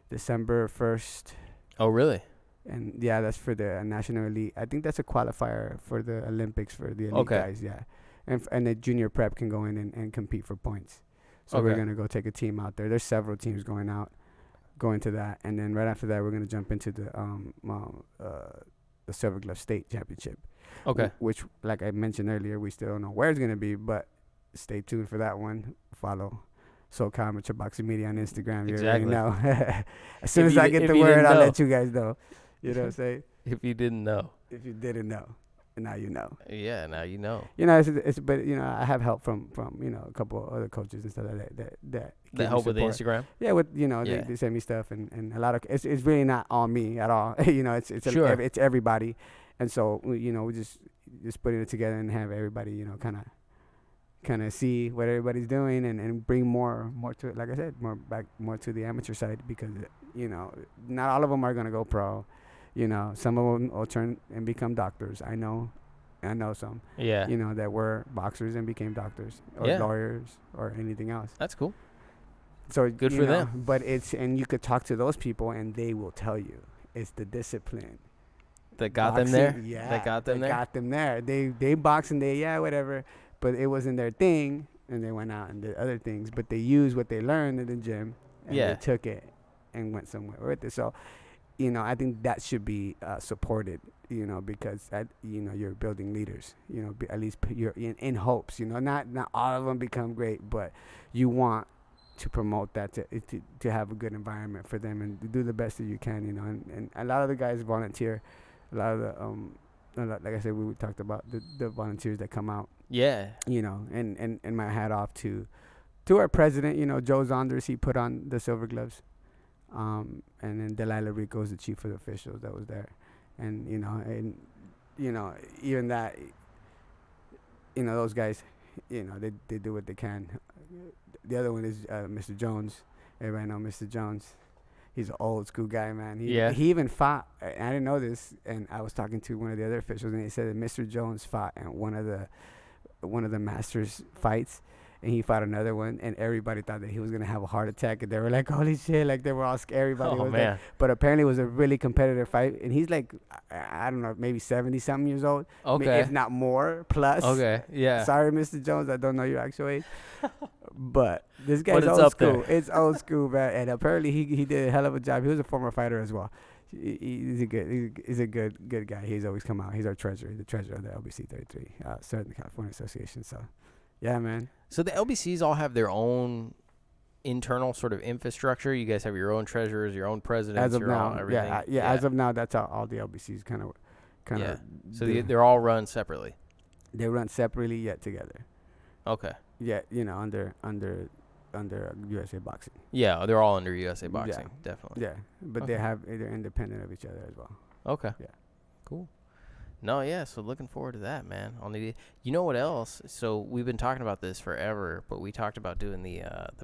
December 1st. Oh, really? And yeah, that's for the national elite. I think that's a qualifier for the Olympics for the elite guys. Yeah, and the junior prep can go in and compete for points. So we're gonna go take a team out there. There's several teams going to that, and then right after that, we're gonna jump into the Silver Glove State Championship. Okay. Which, like I mentioned earlier, we still don't know where it's gonna be, but stay tuned for that one. Follow SoCal Amateur Boxing Media on Instagram. You already know. As soon as I get the word, I'll let you guys know. You know what I'm saying? If you didn't know. If you didn't know. And now you know. Yeah, now you know. You know, but you know, I have help from you know, a couple of other coaches and stuff like that help with the Instagram. Yeah, with you know, they send me stuff and a lot of it's really not on me at all. You know, it's everybody, and so you know, we just putting it together and have everybody, you know, kind of see what everybody's doing and bring more to it. Like I said, more to the amateur side, because you know, not all of them are gonna go pro. You know, some of them will turn and become doctors. I know some. Yeah. You know, that were boxers and became doctors or lawyers or anything else. That's cool. So good for them. But and you could talk to those people and they will tell you it's the discipline that got them there. Yeah, that got them there. They box and whatever, but it wasn't their thing, and they went out and did other things. But they used what they learned in the gym and they took it and went somewhere with it. So. You know, I think that should be supported, you know, because, you know, you're building leaders, you know, at least you're in hopes, you know, not all of them become great, but you want to promote that to have a good environment for them and do the best that you can, you know, and a lot of the guys volunteer, a lot of the, like I said, we talked about the volunteers that come out. Yeah. You know, and my hat off to our president, you know, Joe Zonders, he put on the Silver Gloves. And then Delilah Rico is the chief of the officials that was there, and you know, even that, you know, those guys, you know, they do what they can. The other one is Mr. Jones. Everybody know Mr. Jones. He's an old school guy, man. He even fought. I didn't know this, and I was talking to one of the other officials, and he said that Mr. Jones fought in one of the Masters fights. And he fought another one, and everybody thought that he was gonna have a heart attack, and they were like, "Holy shit!" Like they were all scared. Everybody was there. But apparently, it was a really competitive fight, and he's like, I don't know, maybe 70-something years old, if not more plus. Okay, yeah. Sorry, Mr. Jones, I don't know your actual age, but this guy's old school. It's old school, man. And apparently, he did a hell of a job. He was a former fighter as well. He's a good guy. He's always come out. He's our treasurer, the treasurer of the LBC 33, Southern California Association. So. Yeah, man. So the LBCs all have their own internal sort of infrastructure? You guys have your own treasurers, your own presidents, As of your own now, everything. As of now, that's how all the LBCs kind of. Yeah. So they're all run separately. They run separately yet together. Okay. Yeah, under USA Boxing. Yeah, they're all under USA Boxing, Yeah. definitely. Yeah, but they're independent of each other as well. Okay. Yeah. Cool. No, yeah, so looking forward to that, man. I'll need it. You know what else? So we've been talking about this forever, but we talked about doing the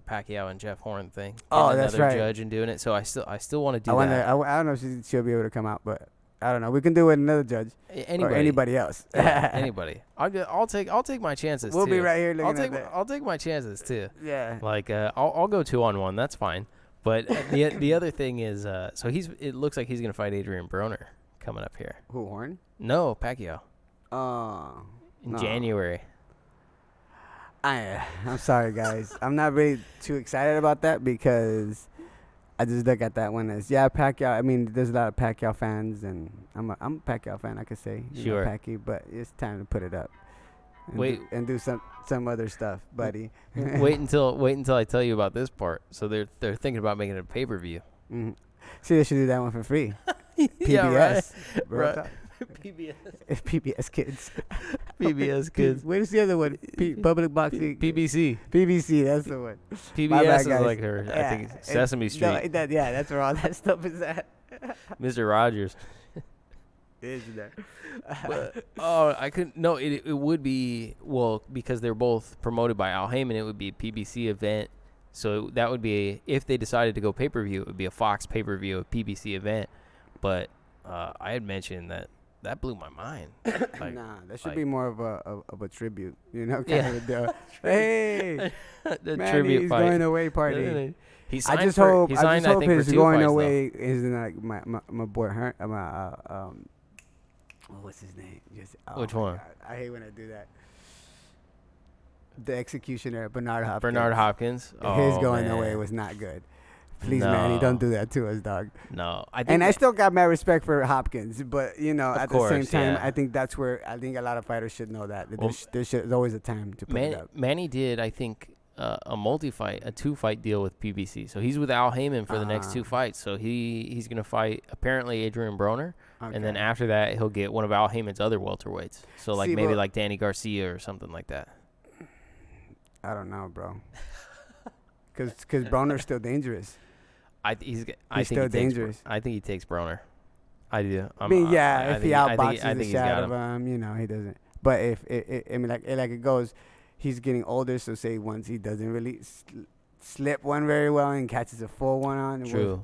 Pacquiao and Jeff Horn thing. Oh, that's another right. judge and doing it. So I still want to do I that. I don't know if she'll be able to come out, but I don't know. We can do it with another judge Anybody. or anybody else. Yeah, anybody. I'll take my chances. We'll too. be right here looking at that. I'll take my chances too. Yeah. Like I'll go 2-on-1. That's fine. But the other thing is, so it looks like he's gonna fight Adrian Broner coming up here. Who, Horn? No, Pacquiao. In No. January. I'm sorry, guys. I'm not really too excited about that because I just look at that one as Pacquiao. I mean, there's a lot of Pacquiao fans, and I'm a Pacquiao fan. I could say, Sure. Pacquiao, but it's time to put it up. And do some other stuff, buddy. wait until I tell you about this part. So they're thinking about making it a pay-per-view. Mm-hmm. See, they should do that one for free. PBS. Yeah, right. Real Right. talk. PBS. It's PBS Kids. PBS Kids. Where's the other one? Public Boxing. PBC. PBC, that's the one. PBS bad, is guys. like her. I think it's Sesame Street. That's where all that stuff is at. Mr. Rogers. Isn't there? But, oh, I couldn't. No, it would be, well, because they're both promoted by Al Heyman. It would be a PBC event. So that would be if they decided to go pay per view, it would be a Fox pay per view, a PBC event. But I had mentioned that blew my mind. Like, nah, that should be more of a tribute, kind of a deal. Hey, the man, tribute he's fight. going away party. He I signed just hope I think, his for 2 going fights, away isn't like my boy what's his name? Which one? God, I hate when I do that. The executioner, Bernard Hopkins. Bernard Hopkins. His going man. away was not good. Please, Manny, don't do that to us, dog. No, I still got mad respect for Hopkins, but at the same time, yeah. I think that's where I think a lot of fighters should know that there's always a time to put it up. Manny did, I think, a 2-fight deal with PBC. So he's with Al Heyman for the next 2 fights. So he's gonna fight apparently Adrian Broner, and then after that he'll get one of Al Heyman's other welterweights. So maybe like Danny Garcia or something like that. I don't know, bro. Because Broner's still dangerous. I think still dangerous. I think he takes Broner. I do. If he outboxes the he's shit got out of him, he doesn't. But if it goes, he's getting older. So say once he doesn't really slip one very well and catches a full one on, True.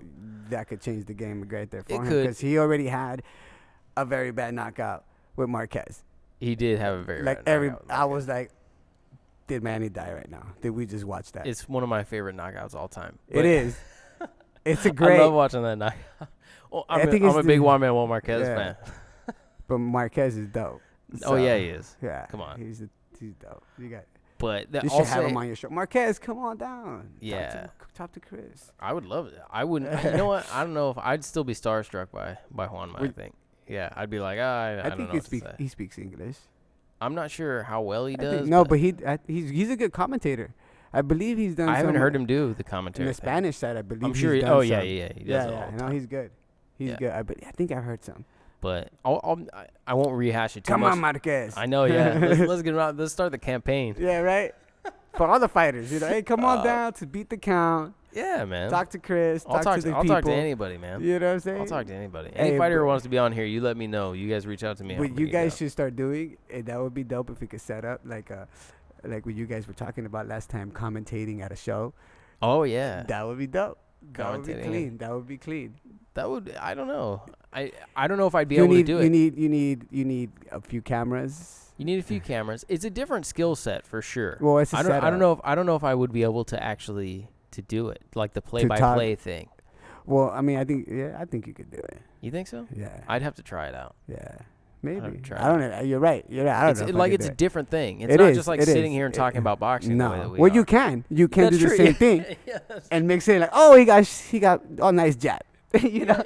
That could change the game right there for It him could. because he already had a very bad knockout with Marquez. He did have a very bad knockout with I Marquez. was like, did Manny die right now? Did we just watch that? It's one of my favorite knockouts all time. It is. It's a great. I love watching that knockout. Well, I'm a big Juan Manuel Marquez fan. But Marquez is dope. Oh yeah, he is. Yeah, come on. He's dope. You got. But you should have him on your show. Marquez, come on down. Yeah. Talk to Chris. I would love it. I wouldn't. You know what? I don't know if I'd still be starstruck by Juanma. I think. Yeah, I'd be like, I don't know what to say. He speaks English. I'm not sure how well he does. But he's a good commentator. I believe he's done. I haven't heard him do the commentary. On the Spanish side, I believe. I'm sure. He's done Yeah. He does. Yeah. No, he's good. He's good. I think I've heard some. But I won't rehash it too much. Come on, Marquez. I know. Yeah. let's get around. Let's start the campaign. Yeah. Right. For all the fighters, hey, come on down to beat the count. Yeah, man. Talk to Chris. Talk to the people. I'll talk to anybody, man. You know what I'm saying? I'll talk to anybody. Any fighter who wants to be on here, you let me know. You guys reach out to me. What you guys should start doing, and that would be dope if we could set up like what you guys were talking about last time, commentating at a show. Oh yeah, that would be dope. That would be clean. That would. I don't know. I don't know if I'd be able to do it. You need a few cameras. You need a few cameras. It's a different skill set for sure. Well, it's a setup. I don't know if I would be able to actually to do it, like the play-by-play thing. Well, I mean, I think you could do it. You think so? Yeah. I'd have to try it out. Yeah. Maybe. I don't know. You're right. I don't know. It's a different thing. It's not just like sitting here and talking about boxing. No. The way that we well, are. you can do the same thing yeah, and mix it like, oh, he got a nice jab. You know.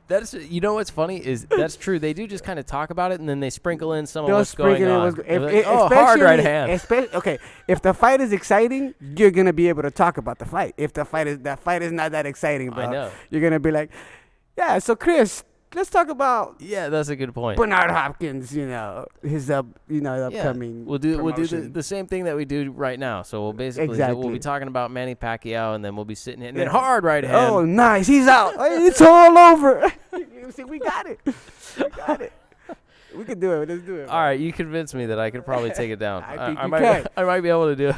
That's what's funny is that's true. They do just kind of talk about it, and then they sprinkle in some of what's going on. Hard right hand. Okay, if the fight is exciting, you're gonna be able to talk about the fight. If the fight is not that exciting, bro, I know. You're gonna be like, yeah. So Chris, let's talk about that's a good point. Bernard Hopkins. His upcoming. We'll do the same thing that we do right now. So we'll basically we'll be talking about Manny Pacquiao, and then we'll be sitting in and hard right hand. Oh, nice. He's out. It's all over. See, we got it. We can do it. Let's do it. All right, you convinced me that I could probably take it down. I might be able to do it.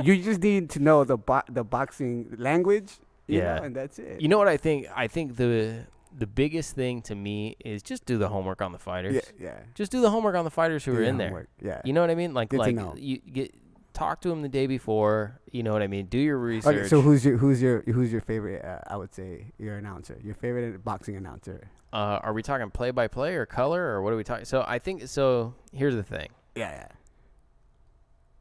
You just need to know the boxing language. And that's it. You know what I think? I think the biggest thing to me is just do the homework on the fighters. Yeah. Just do the homework on the fighters who are in there. Yeah. You know what I mean? Like you talk to them the day before. You know what I mean? Do your research. Okay, so who's your favorite? I would say your announcer. Your favorite boxing announcer. Are we talking play-by-play or color, or what are we talking? So I think so. Here's the thing. Yeah.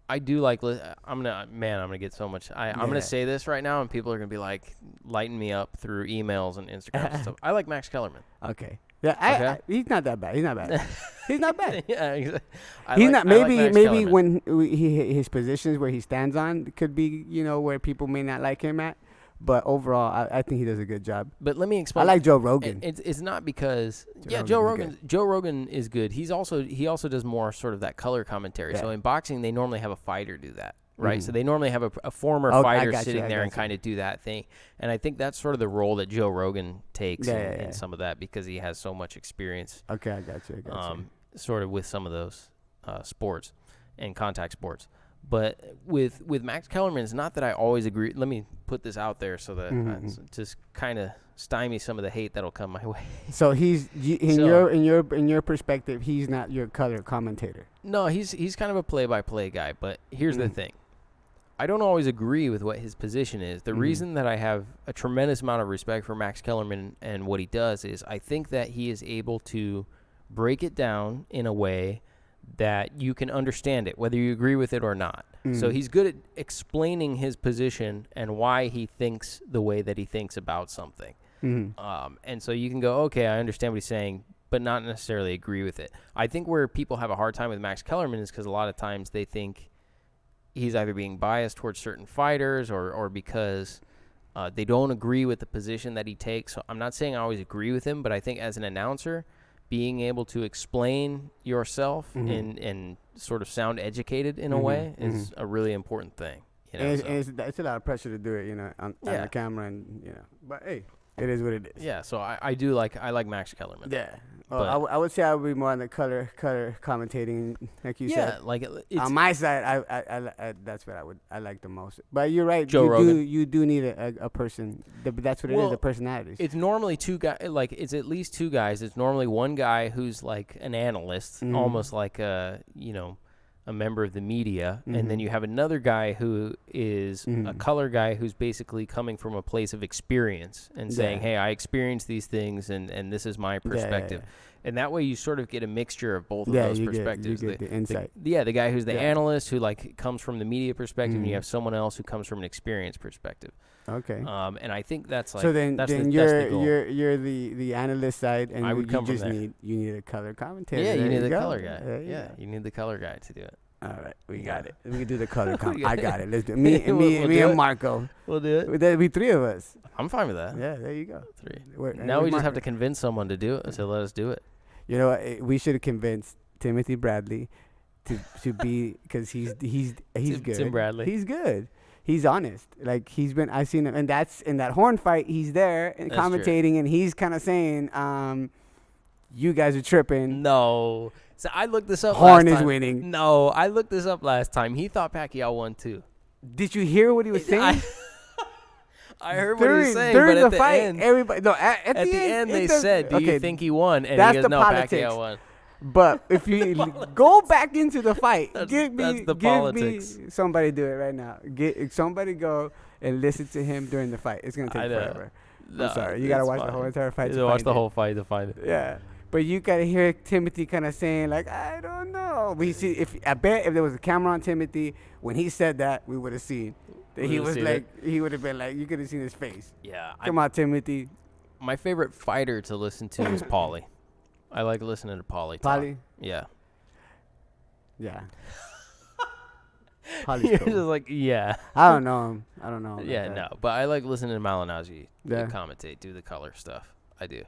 I do like. I'm gonna get so much. I'm gonna say this right now, and people are gonna be like lighting me up through emails and Instagram and stuff. I like Max Kellerman. Okay. Yeah. He's not that bad. He's not bad. Yeah. Exactly. He's not. Maybe Kellerman. when his positions where he stands on could be where people may not like him at. But overall, I think he does a good job. But let me explain. I like Joe Rogan. It's not because Joe Rogan is good. He also does more sort of that color commentary. Yeah. So in boxing, they normally have a fighter do that, right? So they normally have a former fighter sitting there and kind of do that thing. And I think that's sort of the role that Joe Rogan takes in some of that because he has so much experience. Okay, I got you. Sort of with some of those sports and contact sports. But with Max Kellerman, it's not that I always agree. Let me put this out there so that just kind of stymie some of the hate that'll come my way. So in your perspective, he's not your color commentator. No, he's kind of a play-by-play guy. But here's the thing: I don't always agree with what his position is. The reason that I have a tremendous amount of respect for Max Kellerman and what he does is I think that he is able to break it down in a way that you can understand it, whether you agree with it or not. So he's good at explaining his position and why he thinks the way that he thinks about something. And so you can go, okay, I understand what he's saying, but not necessarily agree with it. I think where people have a hard time with Max Kellerman is because a lot of times they think he's either being biased towards certain fighters or because they don't agree with the position that he takes. So I'm not saying I always agree with him, but I think as an announcer, being able to explain yourself and sort of sound educated in a way is a really important thing. It's a lot of pressure to do it, on the camera, and But hey, it is what it is. Yeah. So I like Max Kellerman. Yeah. I would say I would be more on the color commentating, like you said. Yeah, like it's on my side, I that's what I like the most. But you're right. Joe Rogan. You do need a person. That's what it is. The personalities. It's normally two guys. Like it's at least two guys. It's normally one guy who's like an analyst, almost like a member of the media, and then you have another guy who is a color guy who's basically coming from a place of experience and saying, hey, I experienced these things and this is my perspective. And that way you sort of get a mixture of both of those perspectives. You get the insight. The guy who's the analyst who like comes from the media perspective, and you have someone else who comes from an experience perspective. Okay. And I think that's like so then that's you're the analyst side, and I would come from there. You need a color commentator. Yeah, you need the go. color guy. Yeah, you need the color guy to do it. All right, we got it. We can do the color comment. I got it. Let's do it. Me and Marco. We'll do it. There'll be three of us. I'm fine with that. Yeah, there you go. Three. Now we just have to convince someone to do it. So let us do it. You know what? We should have convinced Timothy Bradley to be because he's good. Tim Bradley. He's good. He's honest. Like I've seen him, and that's in that Horn fight. He's there and commentating, and he's kind of saying, "You guys are tripping." No. So I looked this up. Horn is winning. No, I looked this up last time. He thought Pacquiao won too. Did you hear what he was saying? I heard what he was saying, during but the at fight, the end, everybody. No, at the end they said, "Do you think he won?" And that's he goes, the "No, politics. Pacquiao won." But if you go back into the fight, give me somebody do it right now. Somebody go and listen to him during the fight. It's gonna take forever. No, I'm sorry, you gotta watch the whole entire fight. You watch the whole fight to find it. Yeah. But you gotta hear Timothy kind of saying like, I don't know. But I bet if there was a camera on Timothy when he said that, we would have seen that he would have been like, you could have seen his face. Yeah. Come on, Timothy. My favorite fighter to listen to is Paulie. I like listening to Paulie talk. Paulie? Yeah. Yeah. You're Paulie's cool. just like, yeah. I don't know him. I don't know him. Yeah, no. But I like listening to Malignaggi Yeah. commentate, do the color stuff. I do.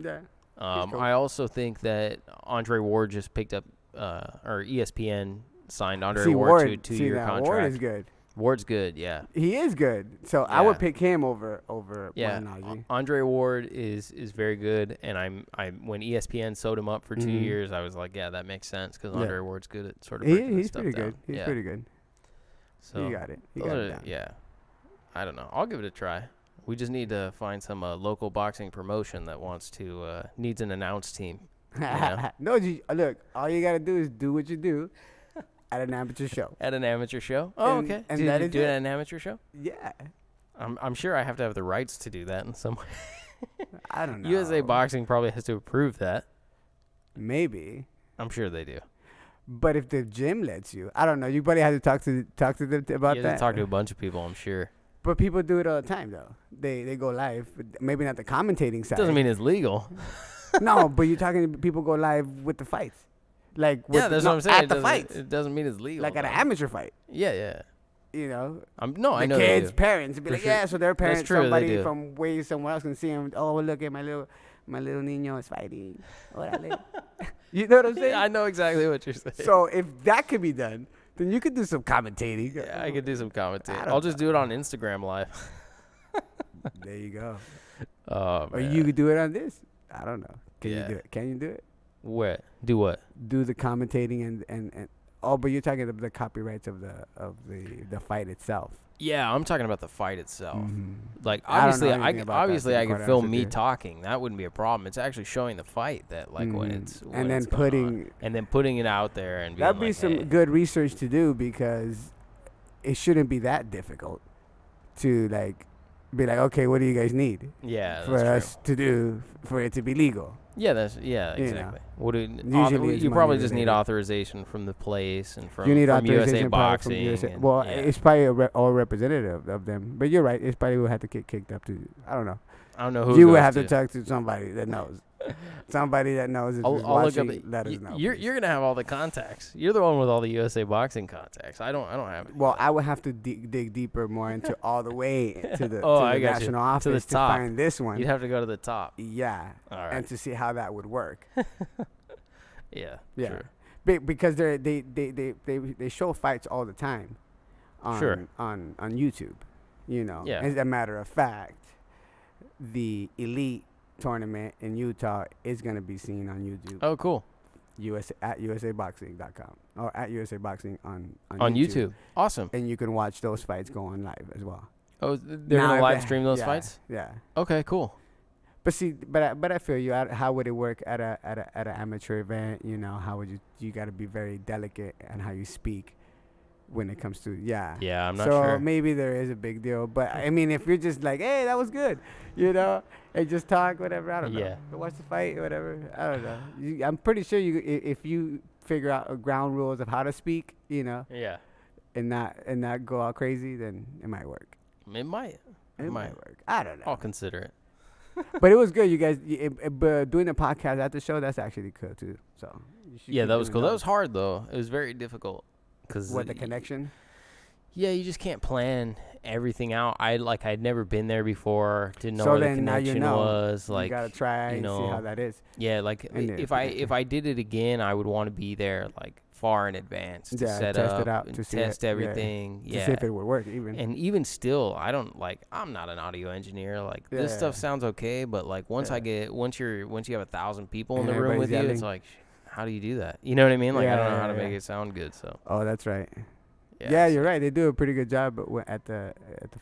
Yeah. Cool. I also think that Andre Ward just picked up, or ESPN signed Andre Ward to a 2-year contract. Ward is good. Ward's good, yeah. He is good. So I would pick him over Malignaggi. Andre Ward is very good, and I when ESPN sewed him up for 2 years, I was like, yeah, that makes sense because Andre Ward's good at sort of breaking He's stuff pretty down. good. He's pretty good. So you got it. You got it down. Yeah. I don't know. I'll give it a try. We just need to find some local boxing promotion that needs an announce team. No, look, all you got to do is do what you do at an amateur show. At an amateur show? Oh, okay. And do that you is do it it. at an amateur show? Yeah. I'm sure I have to have the rights to do that in some way. I don't know. USA Boxing probably has to approve that. Maybe. I'm sure they do. But if the gym lets you, I don't know. You probably have to talk to them about You that. have to talk to a bunch of people, I'm sure. But people do it all the time, though. They go live. Maybe not the commentating side. Doesn't mean it's legal. No, but you're talking to people go live with the fights. Like with That's what I'm saying. At the fights. It doesn't mean it's legal. Like at an amateur fight. Yeah. You know? I The know kids' they do. parents be For like, sure. yeah, so their parents, true, they somebody do. from way somewhere else can see him. Oh, look at my little niño is fighting. You know what I'm saying? Yeah, I know exactly what you're saying. So if that could be done, then you could do some commentating. Yeah, I could do some commentating. I don't I'll just do it on Instagram Live. There you go. Oh, Or man. you could do it on this. I don't know. Can you Yeah. do it? Can you do it? What? Do what? Do the commentating and but you're talking about the copyrights of the fight itself. Yeah, I'm talking about the fight itself. Mhm. Like I don't obviously, know anything about that, obviously to be I could quite film honest me with you. talking. That wouldn't be a problem. It's actually showing the fight that when Mhm. it's And then it's going on. putting and then putting it out there and being that'd be like, some hey. good research to do because it shouldn't be that difficult to be like, okay, what do you guys need Yeah, for that's true. us to do for it to be legal? Yeah, you know. exactly. What do Usually it's you probably just money need related. authorization from the place and from You need USA authorization probably from Boxing. USA. and- Well, yeah. it's probably all representative of them. But you're right. It's probably will have to get kicked up to. I don't know. I don't know who You would goes have to talk to somebody that knows. Somebody that knows if I'll is look up. watching, let us know. You're please. gonna have all the contacts. You're the one with all the USA Boxing contacts. I don't have it. Well, I would have to dig deeper more into all the way to the, Oh, to I the got you. national To the office to, top. find this one. You'd have to go to the top. Yeah, All right. and to see how that would work. Yeah. Yeah. Sure. Because they show fights all the time on Sure. on YouTube. You know, Yeah. as a matter of fact, the elite tournament in Utah is going to be seen on YouTube. Oh, cool. at USABoxing.com or at USA Boxing on YouTube. Awesome. And you can watch those fights go on live as well. Oh, they're Now, gonna if live they- stream those yeah, fights. Yeah. Okay, cool. But see, but I feel you. How would it work at an amateur event? You know, how would you got to be very delicate on how you speak when it comes to Yeah, I'm not so sure. maybe there is a big deal. But I mean, if you're just like, hey, that was good, you know, and just talk, whatever. I don't Yeah. know. Go watch the fight, whatever. I don't know. I'm pretty sure if you figure out ground rules of how to speak, you know, Yeah, and not go all crazy, then it might work. it might. It might work. I don't know. I'll consider it. But it was good, you guys. But doing a podcast at the show, that's actually cool too. So you should Yeah, keep that was doing cool. That those. was hard though. It was very difficult because What, the connection? Yeah, you just can't plan everything out. I'd never been there before. Didn't know So where the then now you connection know. was. You gotta try and see how that is. Yeah, like And if I did it again, I would want to be there like far in advance to Yeah, set test up it out and to see test it, yeah. everything. To Yeah, see if it would work even. and even still, I'm not an audio engineer. Like this Yeah. stuff sounds okay, but like once Yeah. once you have 1,000 people in And the room with everybody's you, it's yelling. like, how do you do that? You know what I mean? Like I Yeah, don't know yeah, how to yeah. make it sound good. So Oh, that's right. yeah, Yeah, so- you're right. They do a pretty good job at the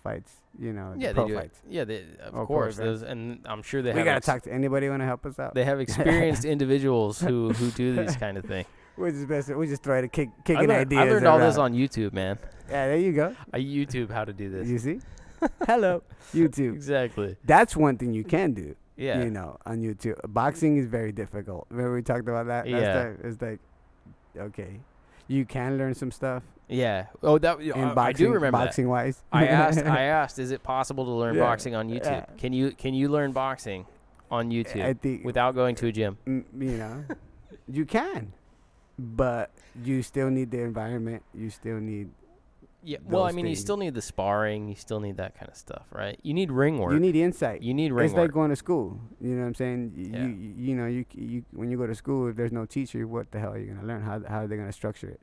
fights. You know, Yeah, the pro they do. fights. Yeah, of Or pro course. events. And I'm sure they We have. gotta talk to anybody want to help us out. They have experienced individuals who do these kind of things. We're just best. We just try to kicking I ideas. learned all this around. on YouTube, man. Yeah, there you go. I YouTube how to do this. You see? Hello, YouTube. Exactly. That's one thing you can do. Yeah. You know, on YouTube. Boxing is very difficult. Remember we talked about that? Yeah. It's like, okay. you can learn some stuff. Yeah. Oh, that In I boxing, do remember boxing that. wise. I asked, is it possible to learn Yeah, boxing on YouTube? yeah. Can you learn boxing on YouTube I think without going to a gym? you know, you can, but you still need the environment. You still need. Yeah. Well, I those mean, you things. still need the sparring. You still need that kind of stuff, right? You need ring work. You need insight. You need ring It's work. like going to school. You know what I'm saying? Yeah. You know, you when you go to school, if there's no teacher, what the hell are you gonna learn? How are they gonna structure it?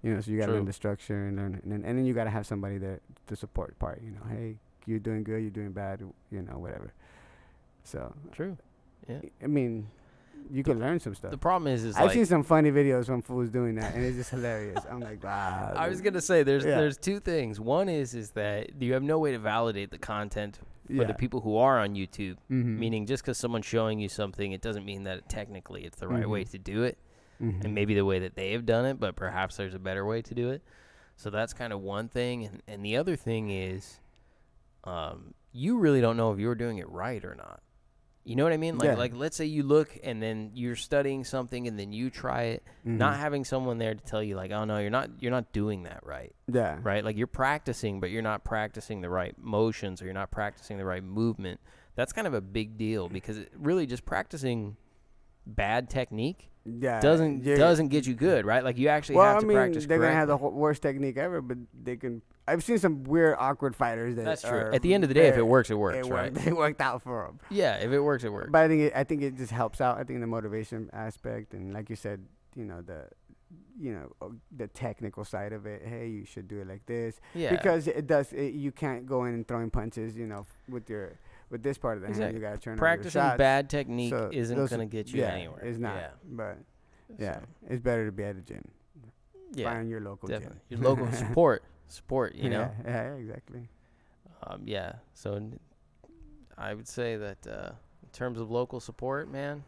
You know, so you gotta learn the structure and learn, and then you gotta have somebody there to support part. You know, hey, you're doing good, you're doing bad, you know, whatever. So True. Yeah. I mean, you can learn some stuff. The problem is I've like, seen some funny videos from fools doing that, and it's just hilarious. I'm like, wow. I was gonna say there's Yeah. there's two things. One is that you have no way to validate the content for the people who are on YouTube. Mm-hmm. Meaning, just because someone's showing you something, it doesn't mean that technically it's the right way to do it, Mm-hmm. and maybe the way that they have done it, but perhaps there's a better way to do it. So that's kind of one thing, and the other thing is, you really don't know if you're doing it right or not. You know what I mean? Like let's say you look and then you're studying something and then you try it, not having someone there to tell you like, oh no, you're not doing that right. Yeah. Right? Like you're practicing, but you're not practicing the right motions or you're not practicing the right movement. That's kind of a big deal because it really just practicing bad technique doesn't get you good, right? Like you actually have to practice they're correctly. gonna have the worst technique ever, but they can. I've seen some weird, awkward fighters That's true. At the end of the day, if it works, it works, right? It worked out for them. Yeah, if it works, it works. But I think it just helps out. I think the motivation aspect and, like you said, the technical side of it. Hey, you should do it like this. Yeah. Because it does. You can't go in and throwing punches. With this part of the hand, you gotta turn practicing over your shots. bad technique So isn't gonna get you anywhere. It's not. Yeah. But yeah, So, it's better to be at a gym. yeah, Find your local definitely. gym. Your local support. You know. Yeah, exactly. Yeah. So I would say that in terms of local support, man,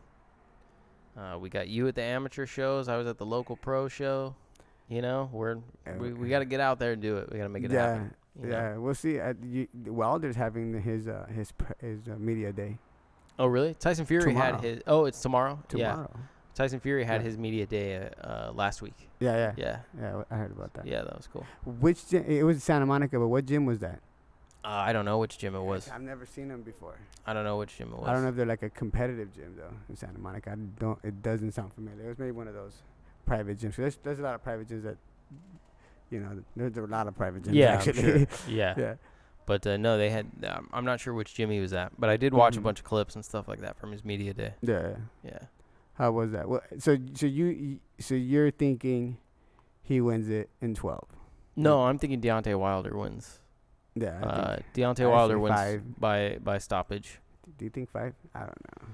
we got you at the amateur shows. I was at the local pro show. You know, we got to get out there and do it. We got to make it happen. Yeah, we'll see. Wilder's having his media day. Oh, really? Tyson Fury had his. Oh, it's tomorrow. Tomorrow. Yeah. Tyson Fury had his media day last week. Yeah. Yeah. Yeah, I heard about that. Yeah, that was cool. Which gym? It was Santa Monica, but what gym was that? I don't know which gym it was. I've never seen them before. I don't know which gym it was. I don't know if they're like a competitive gym though in Santa Monica. It doesn't sound familiar. It was maybe one of those private gyms. There's a lot of private gyms that, there's a lot of private gyms. Yeah, actually. I'm sure. Yeah. Yeah. But no, they had. I'm not sure which gym he was at, but I did watch a bunch of clips and stuff like that from his media day. Yeah. Yeah. How was that? Well, so you're thinking he wins it in 12? No, I'm thinking Deontay Wilder wins. Yeah. Deontay Wilder wins 5. by stoppage. Do you think 5? I don't know.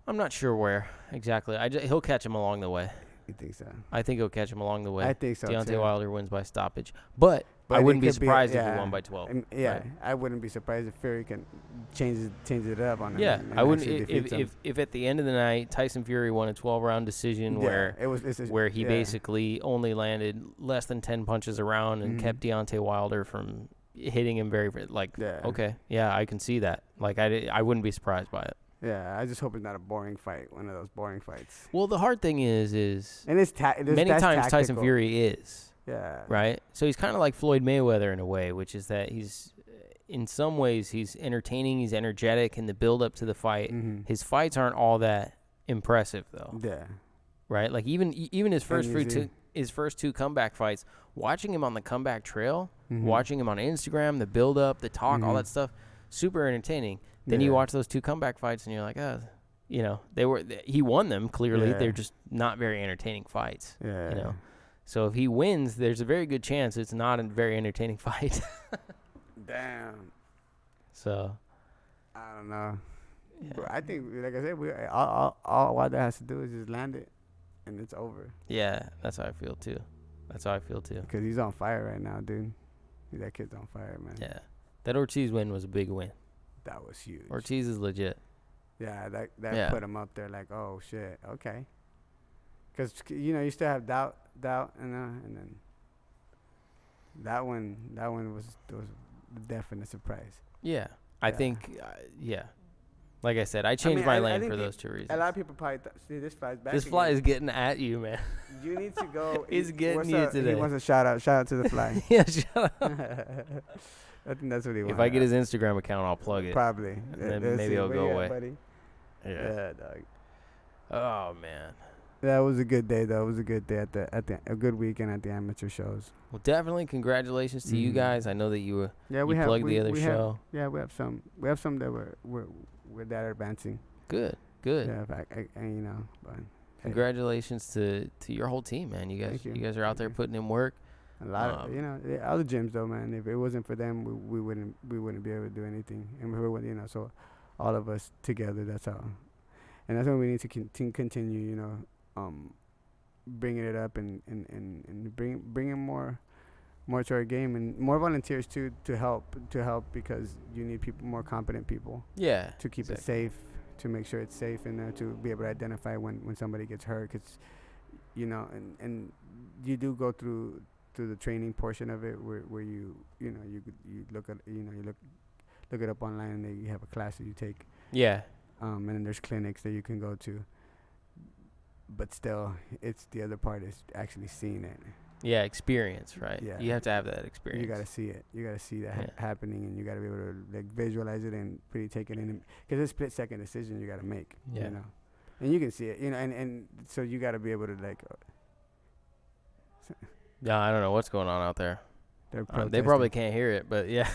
I'm not sure where exactly. He'll catch him along the way. You think so? I think he'll catch him along the way. I think so. Deontay too. Wilder wins by stoppage, but I it wouldn't be could surprised if he won by 12. Yeah, right? I wouldn't be surprised if Fury can change it up on him. Yeah, and I wouldn't. actually defeat him. If at the end of the night Tyson Fury won a 12-round decision where he basically only landed less than 10 punches around and kept Deontay Wilder from hitting him okay, yeah, I can see that. Like I wouldn't be surprised by it. Yeah, I just hope it's not a boring fight, one of those boring fights. Well, the hard thing is and many times tactical. Tyson Fury is. Yeah. Right? So he's kind of like Floyd Mayweather in a way, which is that in some ways, he's entertaining, he's energetic in the build-up to the fight. Mm-hmm. His fights aren't all that impressive, though. Yeah. Right? Like, even his first two comeback fights, watching him on the comeback trail, watching him on Instagram, the build-up, the talk, all that stuff, super entertaining. Then you watch those two comeback fights, and you're like, he won them, clearly. They're just not very entertaining fights, you know? So if he wins, there's a very good chance it's not a very entertaining fight. Damn. So. I don't know. Yeah. But I think, like I said, all Wilder has to do is just land it, and it's over. Yeah, that's how I feel too. Because he's on fire right now, dude. That kid's on fire, man. Yeah. That Ortiz win was a big win. That was huge. Ortiz is legit. Yeah, that put him up there like, oh, shit, okay. Because, you still have doubt, and then that one was a definite surprise. Yeah. I think, yeah. Like I said, I changed my lane for those 2 reasons. A lot of people probably see this fly's back. This fly is getting at you, man. You need to go. He's getting you today. He wants a shout out. Shout out to the fly. Yeah, shut up. I think that's what he wants. If I get his Instagram account, I'll plug it. Probably. And then maybe it'll go away. Buddy? Yeah, dog. Oh man. That was a good day, though. It was a good day a good weekend at the amateur shows. Well, definitely congratulations to you guys. I know that you plugged the other show. We have some that we're that are advancing. Good. Yeah, you know, but congratulations to your whole team, man. You guys are out there putting in work. A lot of other gyms though, man. If it wasn't for them, we wouldn't be able to do anything. And so all of us together. That's how, and that's when we need to continue. Bringing it up and bringing more to our game and more volunteers to help because you need more competent people. Yeah. To keep it safe, to make sure it's safe and to be able to identify when somebody gets hurt, because and you do go through the training portion of it where you look it up online and you have a class that you take. Yeah. And then there's clinics that you can go to. But still, it's the other part is actually seeing it. Yeah, experience, right? Yeah. You have to have that experience. You got to see it. You got to see that happening, and you got to be able to visualize it and really take it in. Because it's a split-second decision you got to make. Yeah. And you can see it. And so you got to be able to Yeah, I don't know what's going on out there. They probably can't hear it, but yeah.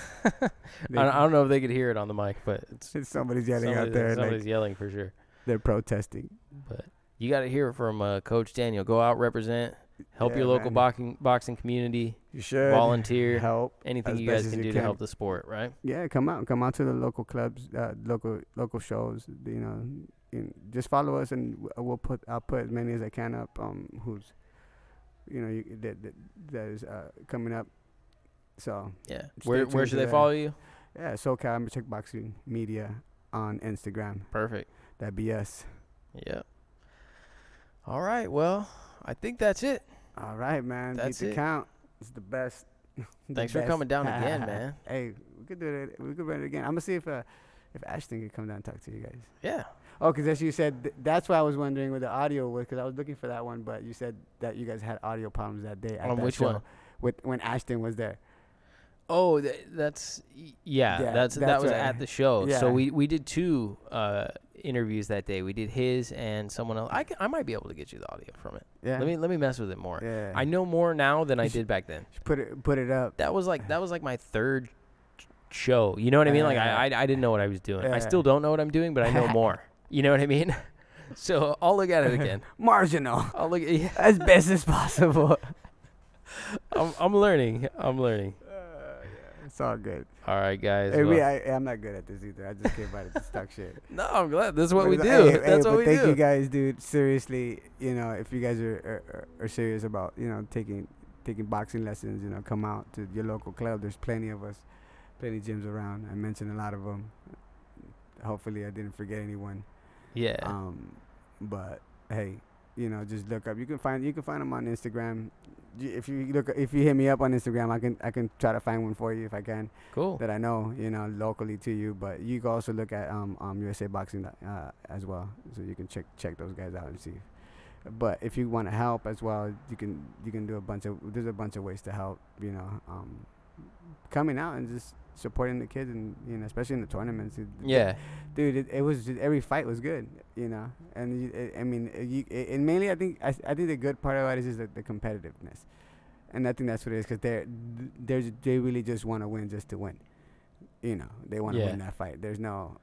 I don't know if they could hear it on the mic, but it's somebody's yelling out there. Somebody's yelling for sure. They're protesting. But you got to hear from Coach Daniel. Go out, represent, help your local boxing community. You should volunteer, help anything you guys can do to help the sport, right? Yeah, come out to the local clubs, local shows. Just follow us, and I'll put as many as I can up. Who's that is coming up. So yeah, where should they follow you? Yeah, SoCal Amateur Boxing Media on Instagram. Perfect. That'd be us. Yeah. All right. Well, I think that's it. All right, man. That's Beat the count. It's the best. Thanks for coming down again, man. Hey, we could do it. We could run it again. I'm gonna see if Ashton could come down and talk to you guys. Yeah. Oh, because as you said, that's why I was wondering what the audio was, because I was looking for that one, but you said that you guys had audio problems that day. On which one? When Ashton was there. Oh, that was right. at the show. Yeah. So we did 2 interviews that day. We did his and someone else. I might be able to get you the audio from it. Yeah. Let me mess with it more. Yeah. I know more now than I did back then. Put it up. That was like my 3rd show. You know what I mean? Like I didn't know what I was doing. I still don't know what I'm doing, but I know more. You know what I mean? So I'll look at it again. Marginal. I'll look as best as possible. I'm learning. It's all good. All right, guys. Hey, I'm not good at this either. I just came by to just talk shit. No, I'm glad. This is what we do. That's what we do. Thank you guys, dude. Seriously, if you guys are serious about, taking boxing lessons, come out to your local club. There's plenty of us, plenty of gyms around. I mentioned a lot of them. Hopefully I didn't forget anyone. Yeah. But hey, just look up. You can find them on Instagram. If you hit me up on Instagram, I can try to find one for you if I can. Cool. That I know, locally to you. But you can also look at USA Boxing as well, so you can check those guys out and see. But if you want to help as well, you can do there's a bunch of ways to help. Coming out and just supporting the kids, and especially in the tournaments. Dude, it was just, every fight was good, and mainly I think the good part about it is the competitiveness, and I think that's what it is, because they really just want to win just to win, they want to win that fight. There's no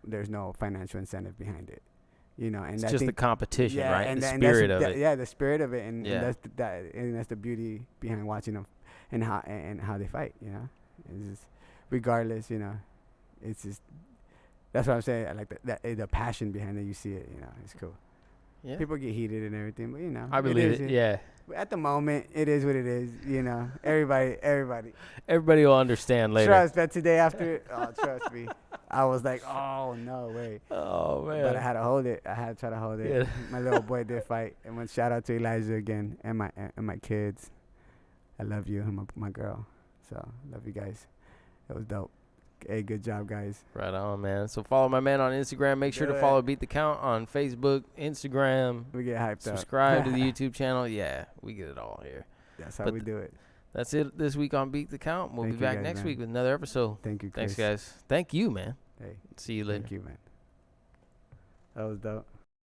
financial incentive behind it, and it's just the competition, right? And the spirit of it. Yeah, the spirit of it, and that's the beauty behind watching them, and how they fight, It's just, regardless, it's just, that's what I'm saying. I like the passion behind it. You see it, it's cool. Yeah. People get heated and everything, but I believe it. Yeah. At the moment, it is what it is. Everybody will understand later. Trust that today after. Trust me. I was like, oh no way. Oh man. But I had to hold it. I had to try to hold it. Yeah. My little boy did fight, and shout out to Elijah again and my kids. I love you and my girl. So love you guys. It was dope. Hey, good job, guys. Right on, man. So follow my man on Instagram. Make sure to follow Beat the Count on Facebook, Instagram. We get hyped up. Subscribe to the YouTube channel. Yeah, we get it all here. That's how we do it. That's it this week on Beat the Count. We'll be back guys, next man. week with another episode. Thank you, Chris. Thanks, guys. Thank you, man. Hey, See you later. thank you, man. That was dope.